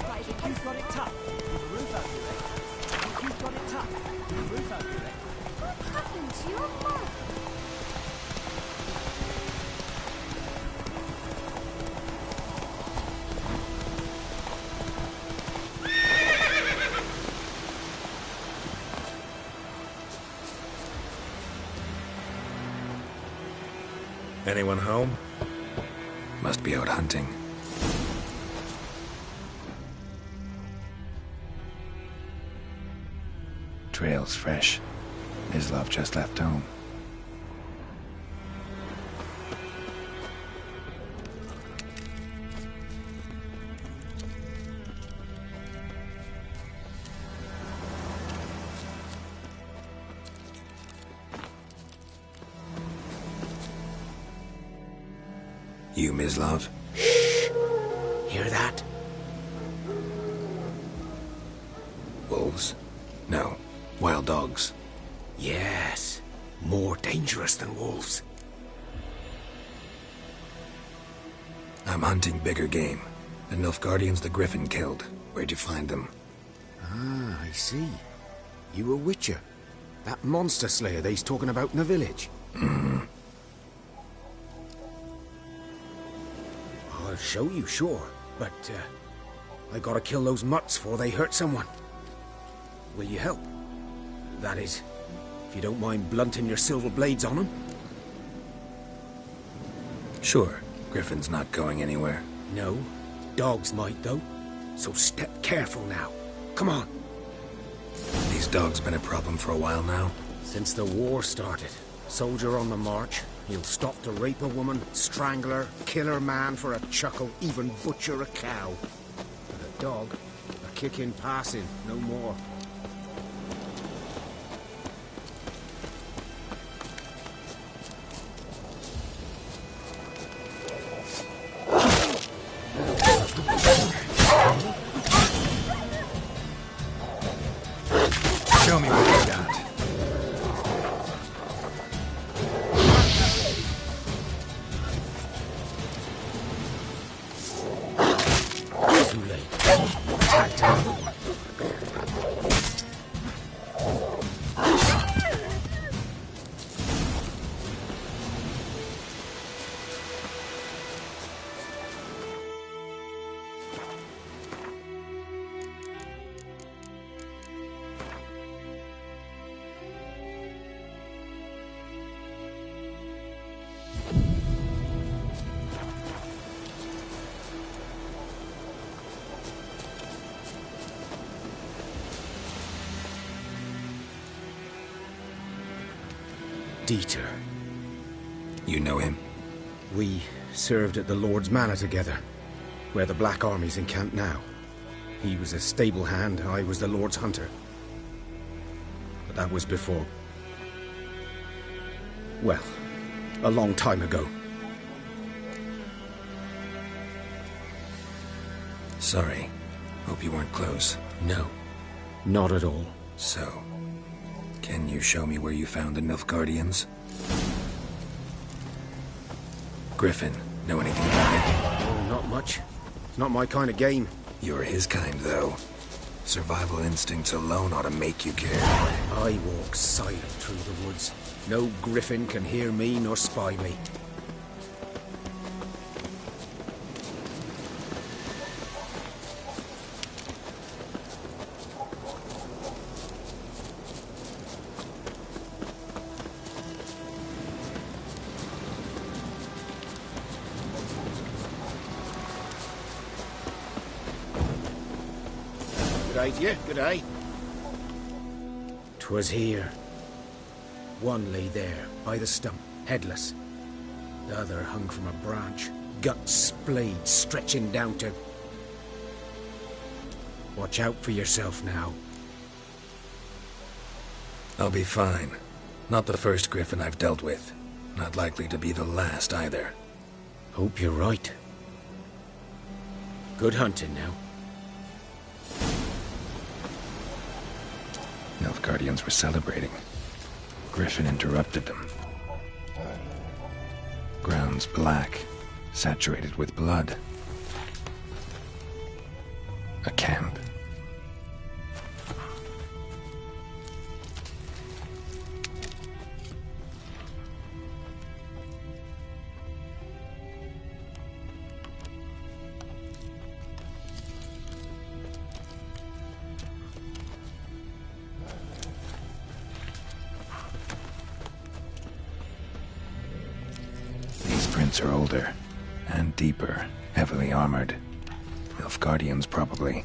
I think you've got it tough. With the roof out your leg. I think you've got it tough. With the roof out your leg. What happened to your mouth? Anyone home? Must be out hunting. Trail's fresh. Islov just left home. You, Mislov? Shh! Hear that? Wolves? No. Wild dogs. Yes. More dangerous than wolves. I'm hunting bigger game. The Nilfgaardians the Griffin killed. Where'd you find them? Ah, I see. You a witcher. That monster slayer they's talking about in the village. I'll show you, sure. But, I gotta kill those mutts before they hurt someone. Will you help? That is, if you don't mind blunting your silver blades on them. Sure. Griffin's not going anywhere. No. Dogs might, though. So step careful now. Come on. These dogs been a problem for a while now? Since the war started. Soldier on the march. He'll stop to rape a woman, strangle her, kill her man for a chuckle, even butcher a cow. But a dog, a kick in passing, no more. Show me what you got. Too late. Attack time. Dieter. You know him? We served at the Lord's Manor together, where the Black Army's encamped now. He was a stable hand, I was the Lord's hunter. But that was before... well, a long time ago. Sorry. Hope you weren't close. No, not at all. So, can you show me where you found the Nilfgaardians? Griffin, know anything about it? Oh, not much. It's not my kind of game. You're his kind, though. Survival instincts alone ought to make you care. I walk silent through the woods. No griffin can hear me nor spy me. Good day, good day. 'Twas here. One lay there, by the stump, headless. The other hung from a branch, guts splayed, stretching down to... Watch out for yourself now. I'll be fine. Not the first griffin I've dealt with. Not likely to be the last, either. Hope you're right. Good hunting now. Nilfgaardians were celebrating. Griffin interrupted them. Ground's black, saturated with blood. A camp. footprints are older and deeper, heavily armored. NILFGAARDIANs, probably.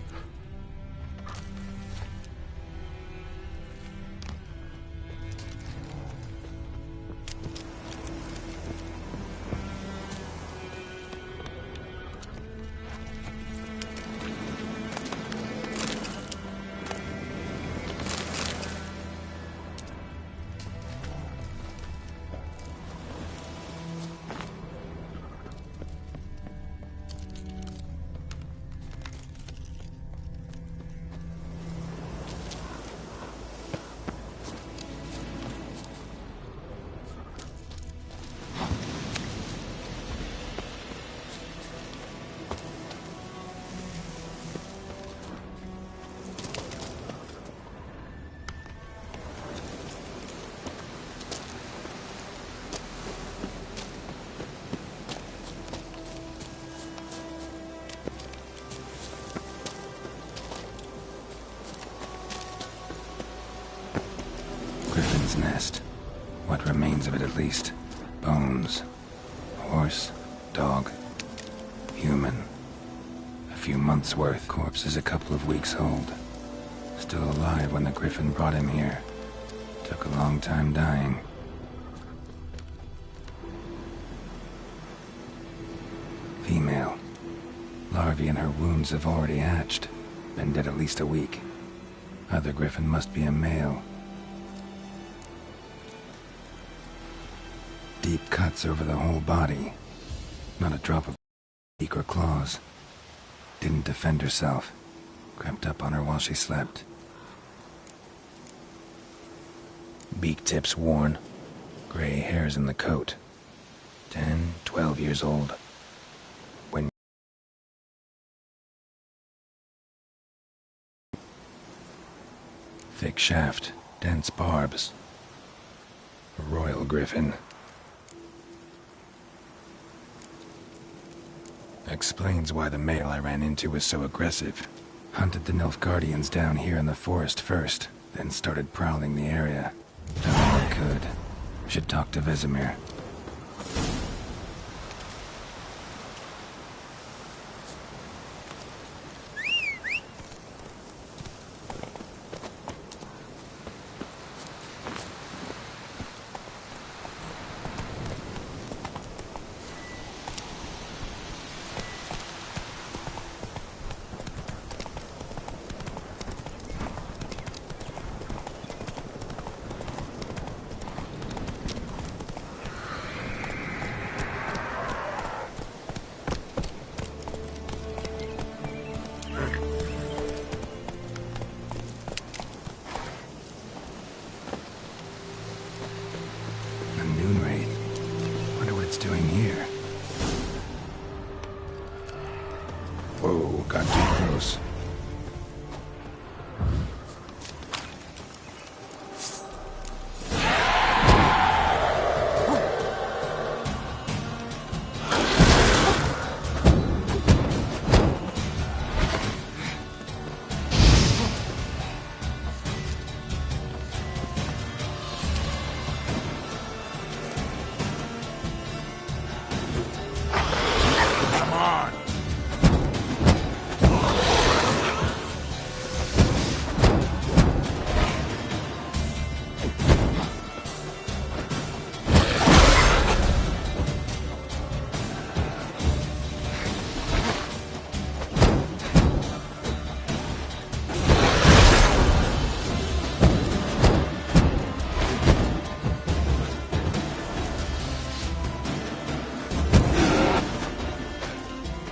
Nest. What remains of it, at least. Bones. Horse. Dog. Human. A few months' worth. Corpse is a couple of weeks old. Still alive when the griffin brought him here. Took a long time dying. Female. Larvae in her wounds have already hatched. Been dead at least a week. Other griffin must be a male. Deep cuts over the whole body. Not a drop of beak or claws. Didn't defend herself. Crept up on her while she slept. Beak tips worn. Gray hairs in the coat. 10, 12 years old. When thick shaft, dense barbs. A royal griffin. Explains why the male I ran into was so aggressive. Hunted the NILFGAARDIANs down here in the forest first, then started prowling the area. Done all I could. Should talk to Vesemir. Doing here? Whoa, got too close.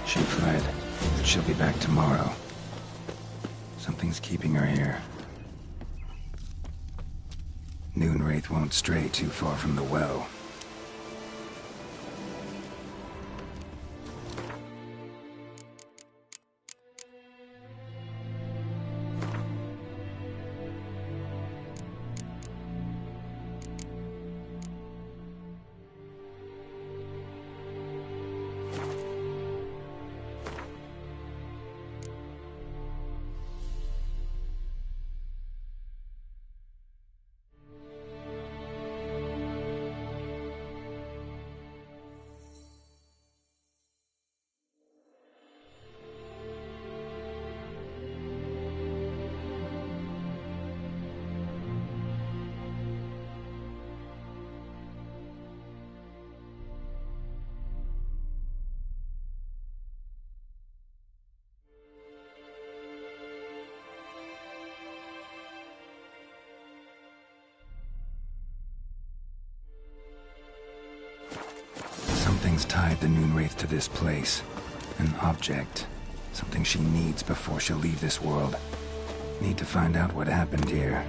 She fled, but she'll be back tomorrow. Something's keeping her here. Noonwraith won't stray too far from the well. Something's tied the Noonwraith to this place. An object. Something she needs before she'll leave this world. Need to find out what happened here.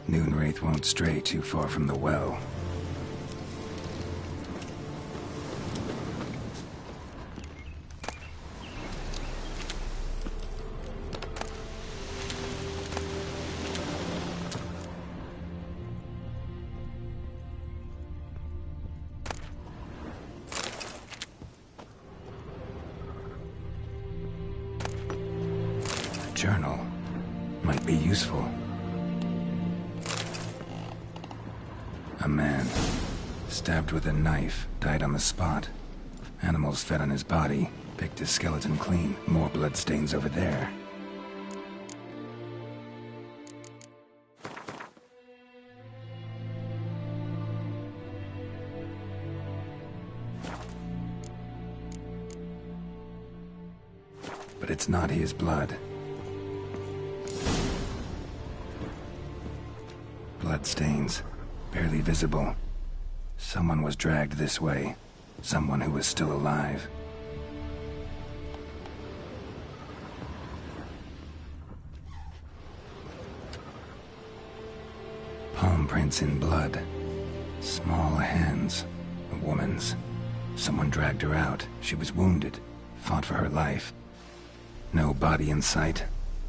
Noonwraith won't stray too far from the well. A journal might be useful. A man, stabbed with a knife, died on the spot. Animals fed on his body, picked his skeleton clean. More bloodstains over there. But it's not his blood. Bloodstains. Barely visible. Someone was dragged this way. Someone who was still alive. Palm prints in blood. Small hands. A woman's. Someone dragged her out. She was wounded. Fought for her life. No body in sight,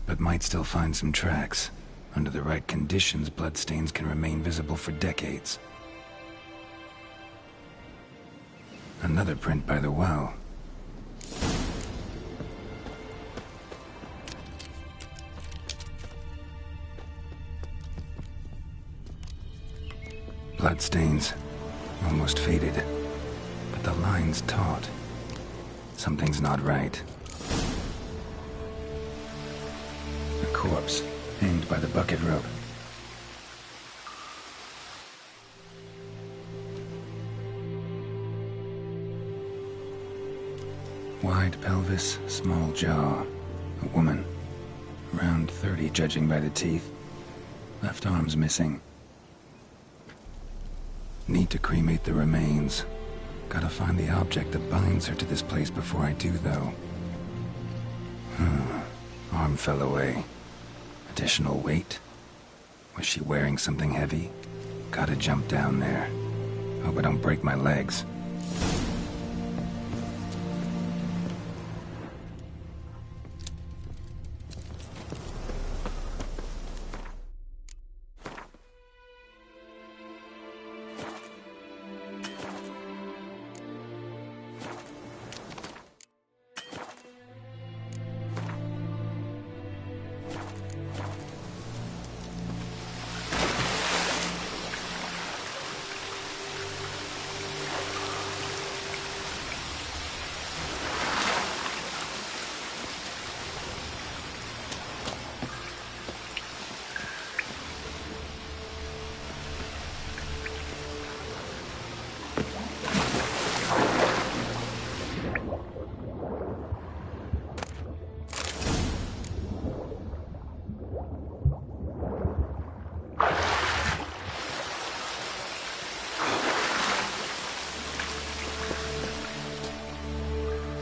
but might still find some tracks. Under the right conditions, bloodstains can remain visible for decades. Another print by the well. Bloodstains, almost faded, but the line's taut. Something's not right. A corpse. Hanged by the bucket rope. Wide pelvis, small jaw. A woman. Around 30, judging by the teeth. Left arm's missing. Need to cremate the remains. Gotta find the object that binds her to this place before I do, though. Arm fell away. Additional weight? Was she wearing something heavy? Gotta jump down there. Hope I don't break my legs.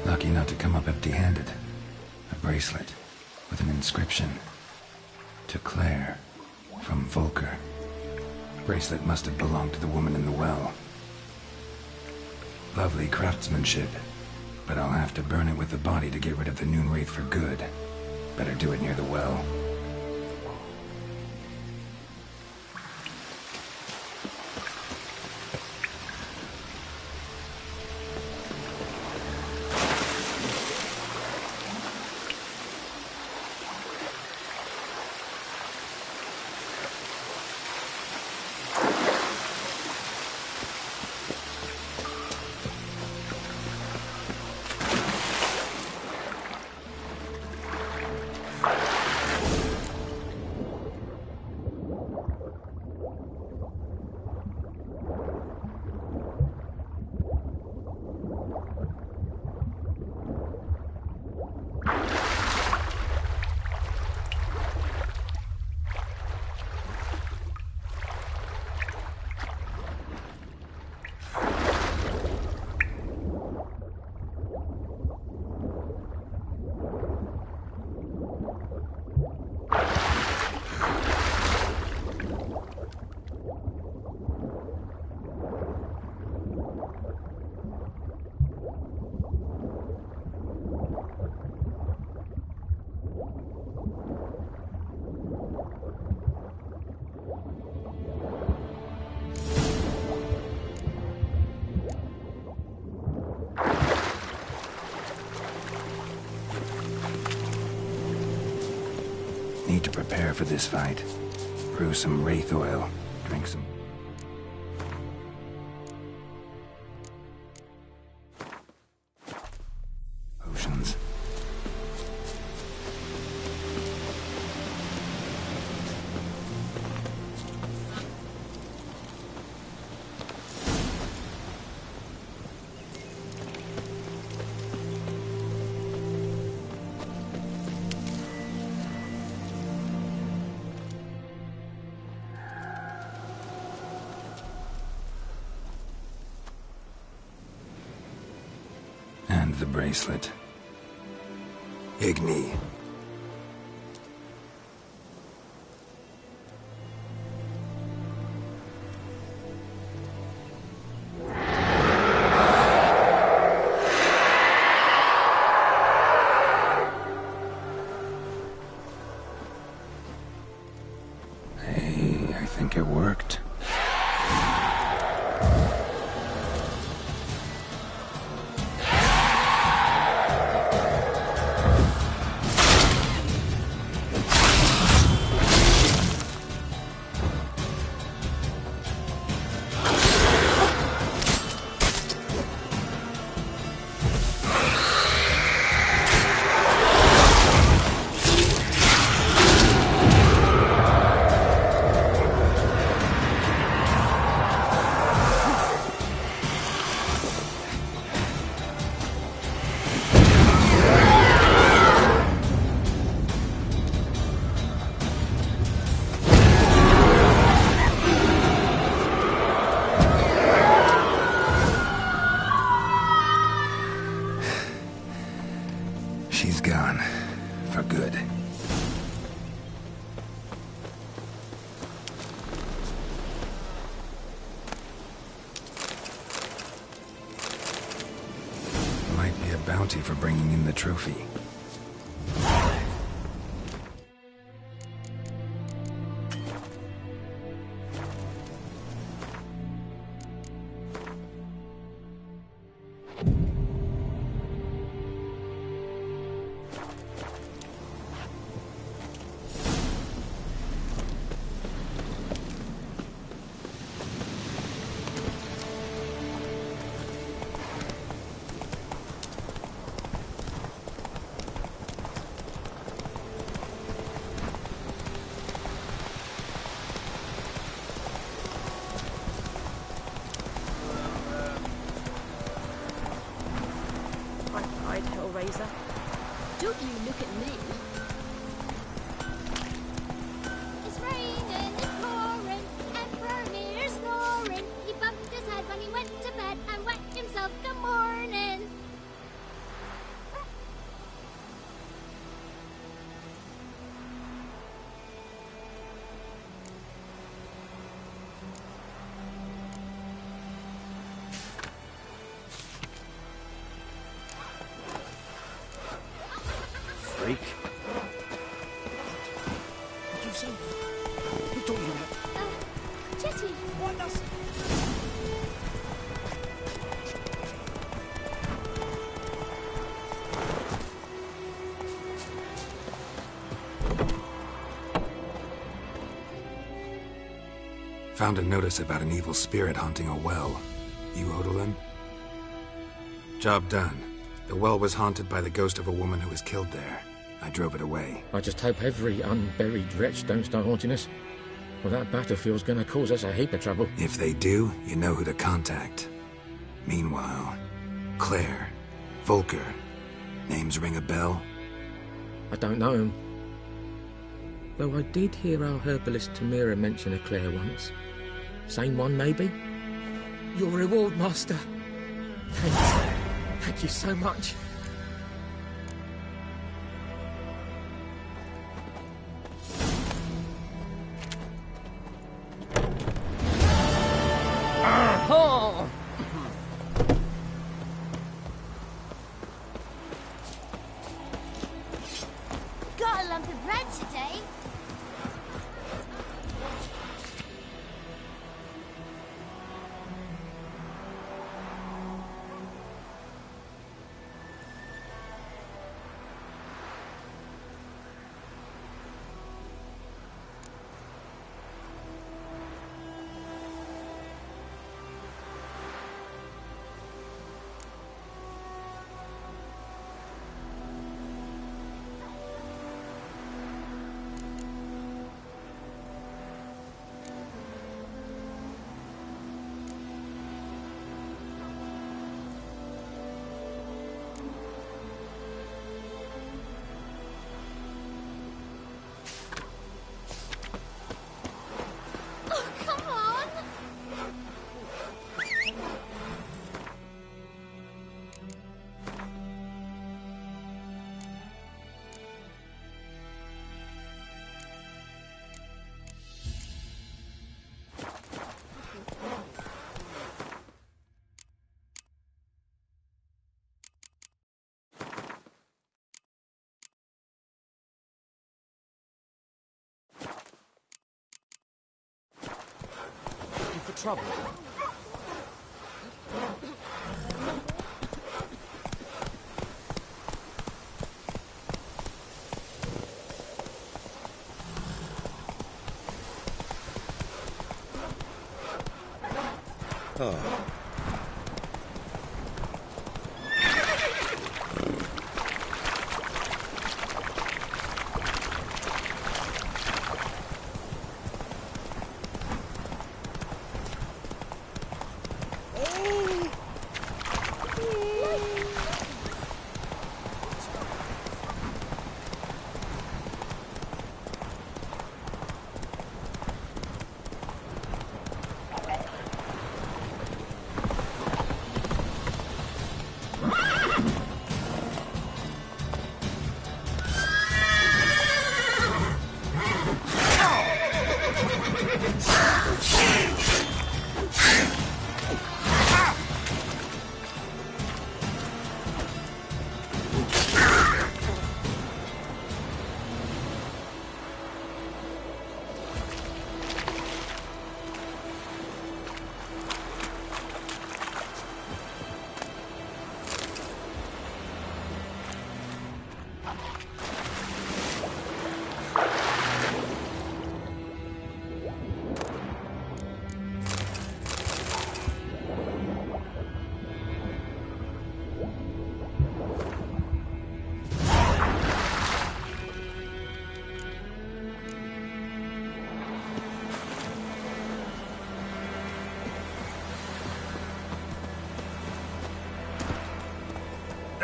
Lucky not to come up empty-handed. A bracelet with an inscription. To Claire, from Volker. Bracelet must have belonged to the woman in the well. Lovely craftsmanship, but I'll have to burn it with the body to get rid of the Noonwraith for good. Better do it near the well. prepare for this fight. Brew some wraith oil. Drink some... potions. And the bracelet. Igni. Hey, I think it worked. She's gone. For good. Might be a bounty for bringing in the trophy. Hellraiser. Don't you look at me. It's raining, it's pouring, Emperor Mirror's snoring. He bumped his head when he went to bed and wet himself good morning. Freak. What did you say? Who told you that? Jetty. What does... Found a notice about an evil spirit haunting a well. You Odalin? Job done. The well was haunted by the ghost of a woman who was killed there. I drove it away. I just hope every unburied wretch don't start haunting us. Well, that battlefield's gonna cause us a heap of trouble. If they do, you know who to contact. Meanwhile, Claire, Volker, names ring a bell? I don't know him. Though I did hear our herbalist Tamira mention a Claire once. Same one, maybe? Your reward, Master. Thanks. Thank you so much. Oh. Got a lump of bread today. trouble. Oh.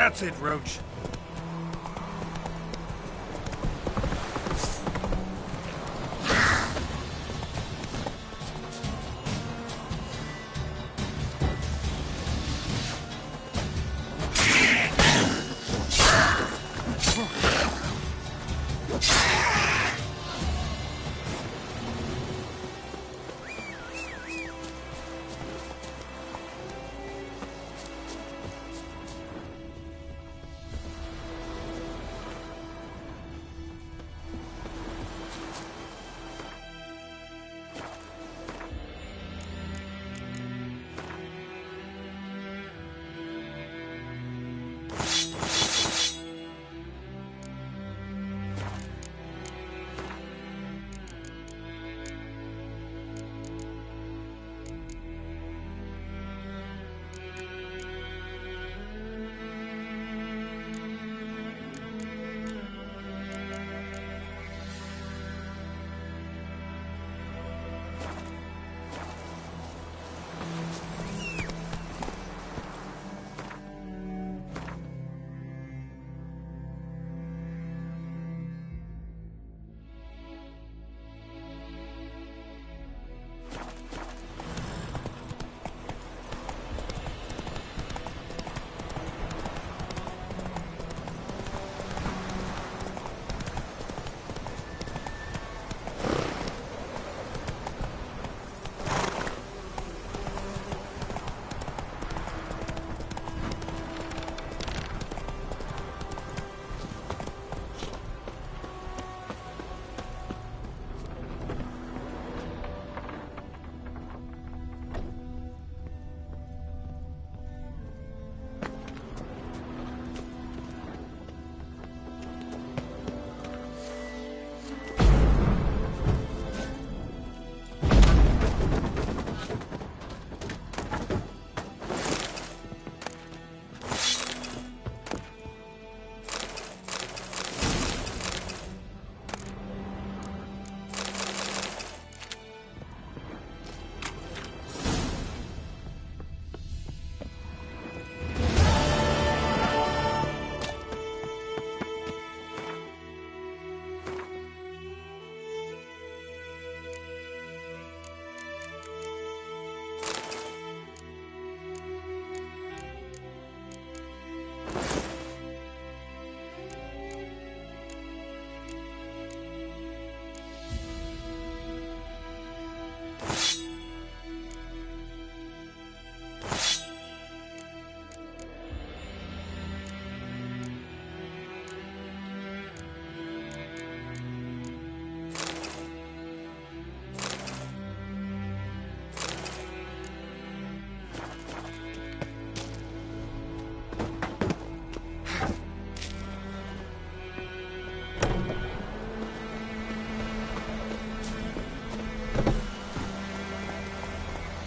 That's it, Roach.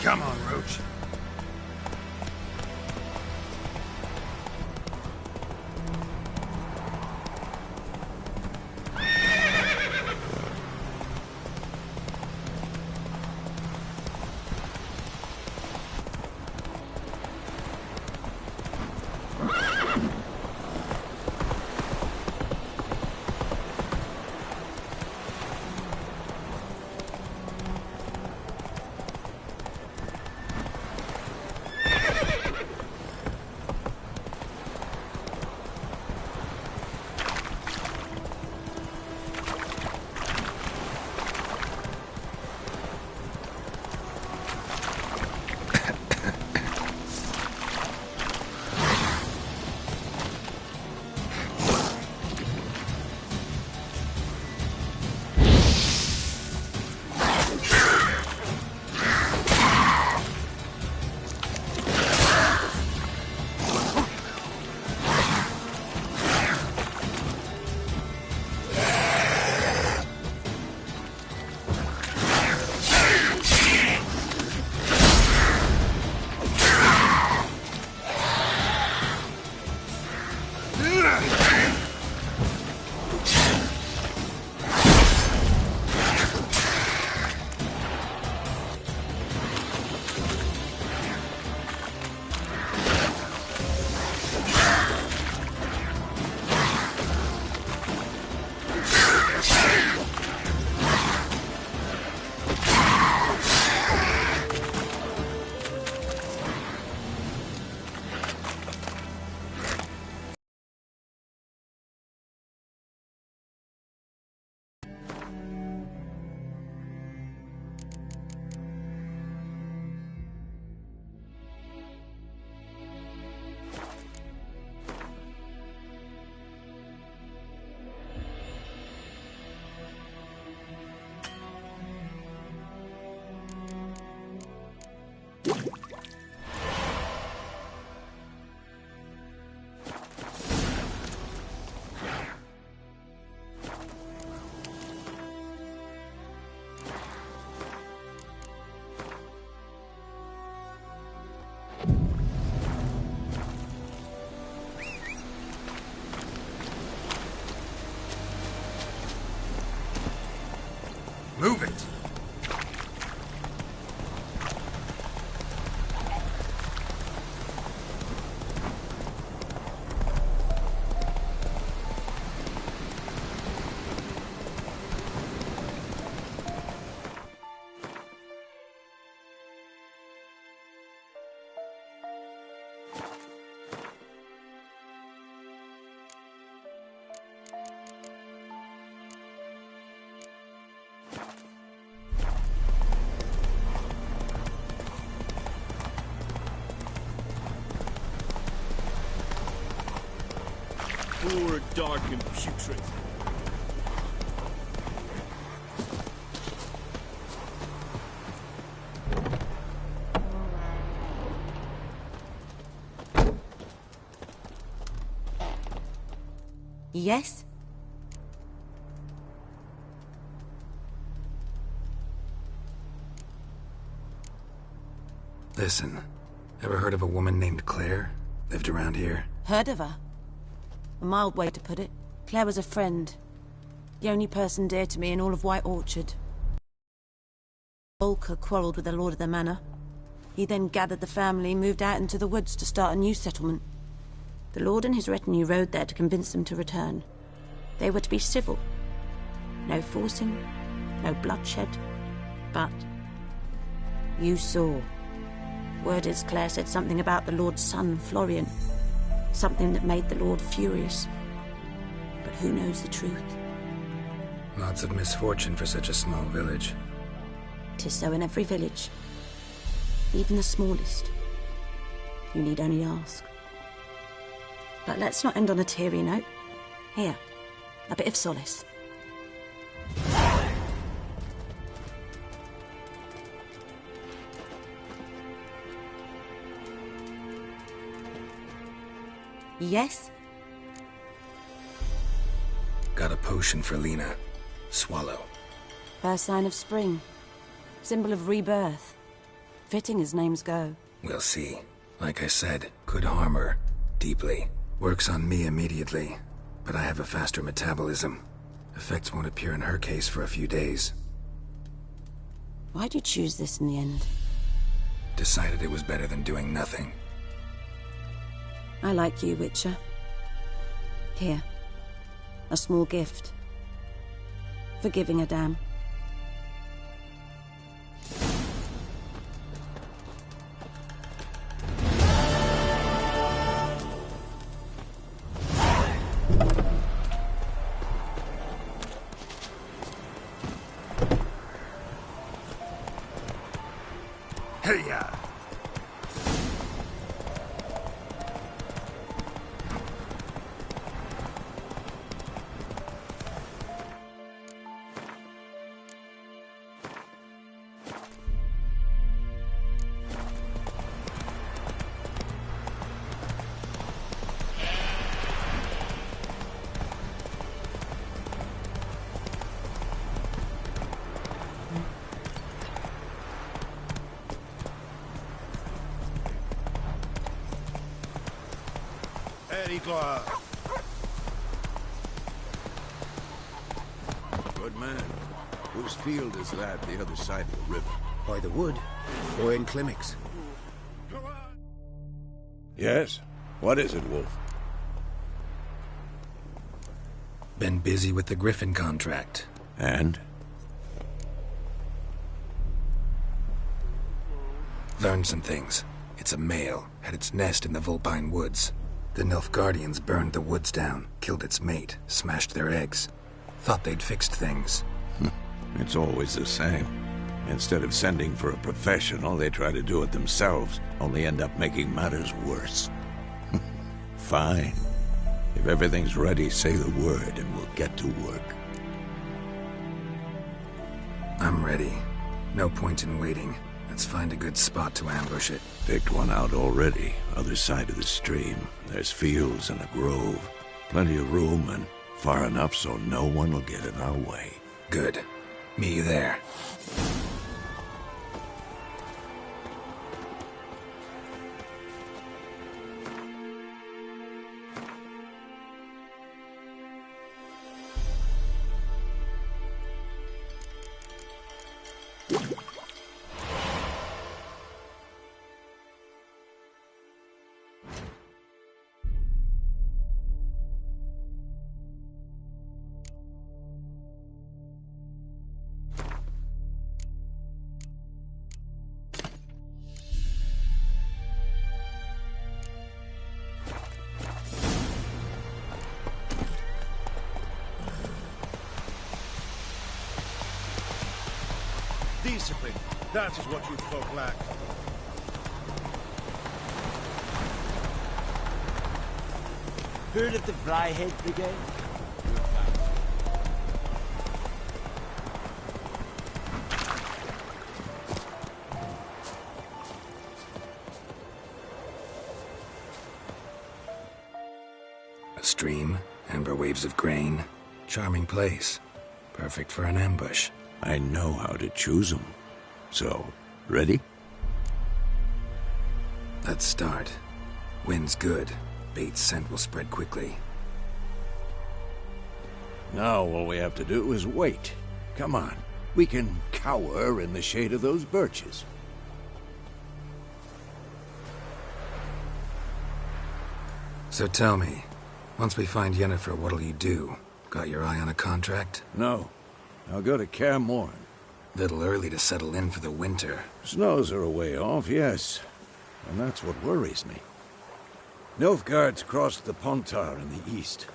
Come on, Roach. Move it! Poor, dark, and putrid. Yes? Listen, ever heard of a woman named Claire? Lived around here? Heard of her? A mild way to put it. Claire was a friend. The only person dear to me in all of White Orchard. Volker quarrelled with the lord of the manor. He then gathered the family and moved out into the woods to start a new settlement. The lord and his retinue rode there to convince them to return. They were to be civil. No forcing, no bloodshed. But you saw. Word is Claire said something about the lord's son, Florian. Something that made the lord furious. But who knows the truth? Lots of misfortune for such a small village. 'Tis so in every village. Even the smallest. You need only ask. But let's not end on a teary note. Here, a bit of solace. Yes? Got a potion for Lena. Swallow. First sign of spring. Symbol of rebirth. Fitting as names go. We'll see. Like I said, could harm her. Deeply. Works on me immediately, but I have a faster metabolism. Effects won't appear in her case for a few days. Why'd you choose this in the end? Decided it was better than doing nothing. I like you, Witcher. Here. A small gift. For giving a damn. Hey-ya! Good man. Whose field is that the other side of the river? By the wood, or in Climmix. Yes? What is it, Wolf? Been busy with the Griffin contract. And? Learned some things. It's a male, had its nest in the Vulpine Woods. The NILFGAARDIANs burned the woods down, killed its mate, smashed their eggs. Thought they'd fixed things. It's always the same. Instead of sending for a professional, they try to do it themselves, only end up making matters worse. Fine. If everything's ready, say the word and we'll get to work. I'm ready. No point in waiting. Let's find a good spot to ambush it. Picked one out already, other side of the stream. There's fields and a grove. Plenty of room and far enough so no one will get in our way. Good. Meet you there. Discipline. That is what you folk lack. Heard of the Flyhead Brigade? A stream, amber waves of grain. Charming place. Perfect for an ambush. I know how to choose them. So, ready? Let's start. Wind's good. Bait's scent will spread quickly. Now all we have to do is wait. Come on. We can cower in the shade of those birches. So tell me, once we find Yennefer, what'll you do? Got your eye on a contract? No. I'll go to Kaer Morhen. Little early to settle in for the winter. Snows are a way off, yes. And that's what worries me. Nilfgaard's crossed the Pontar in the east.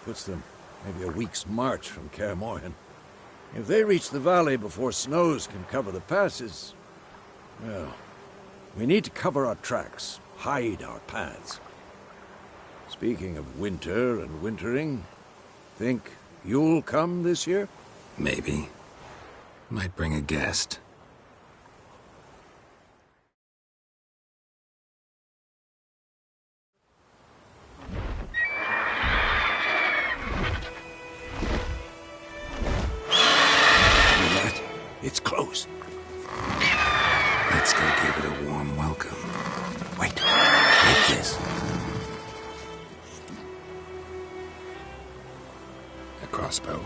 Puts them maybe a week's march from Kaer Morhen. If they reach the valley before snows can cover the passes, well, we need to cover our tracks, hide our paths. Speaking of winter and wintering, think you'll come this year? Maybe. Might bring a guest. It's close. Let's Let's go give it a warm welcome. Wait, take this. A crossbow.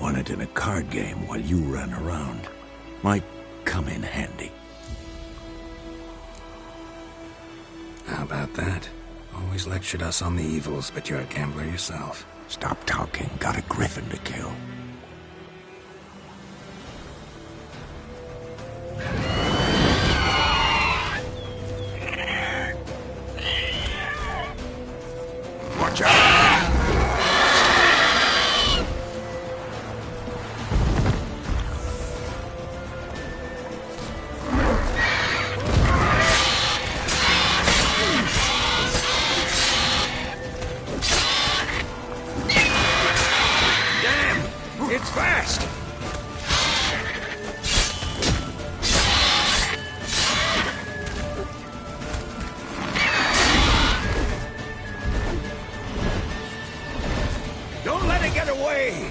Won it in a card game while you ran around. Might come in handy. How about that? Always lectured us on the evils, but you're a gambler yourself. Stop talking. Got a griffin to kill. Watch out! It's fast! Don't let it get away!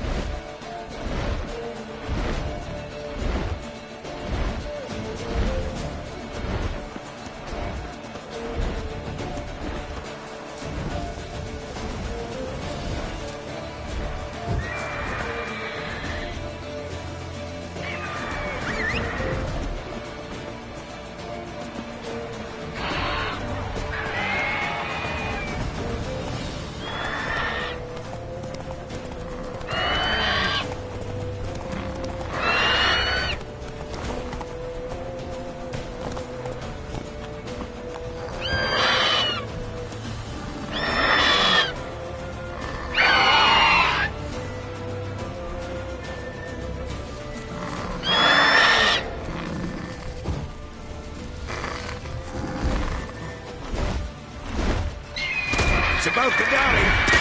It's about to die.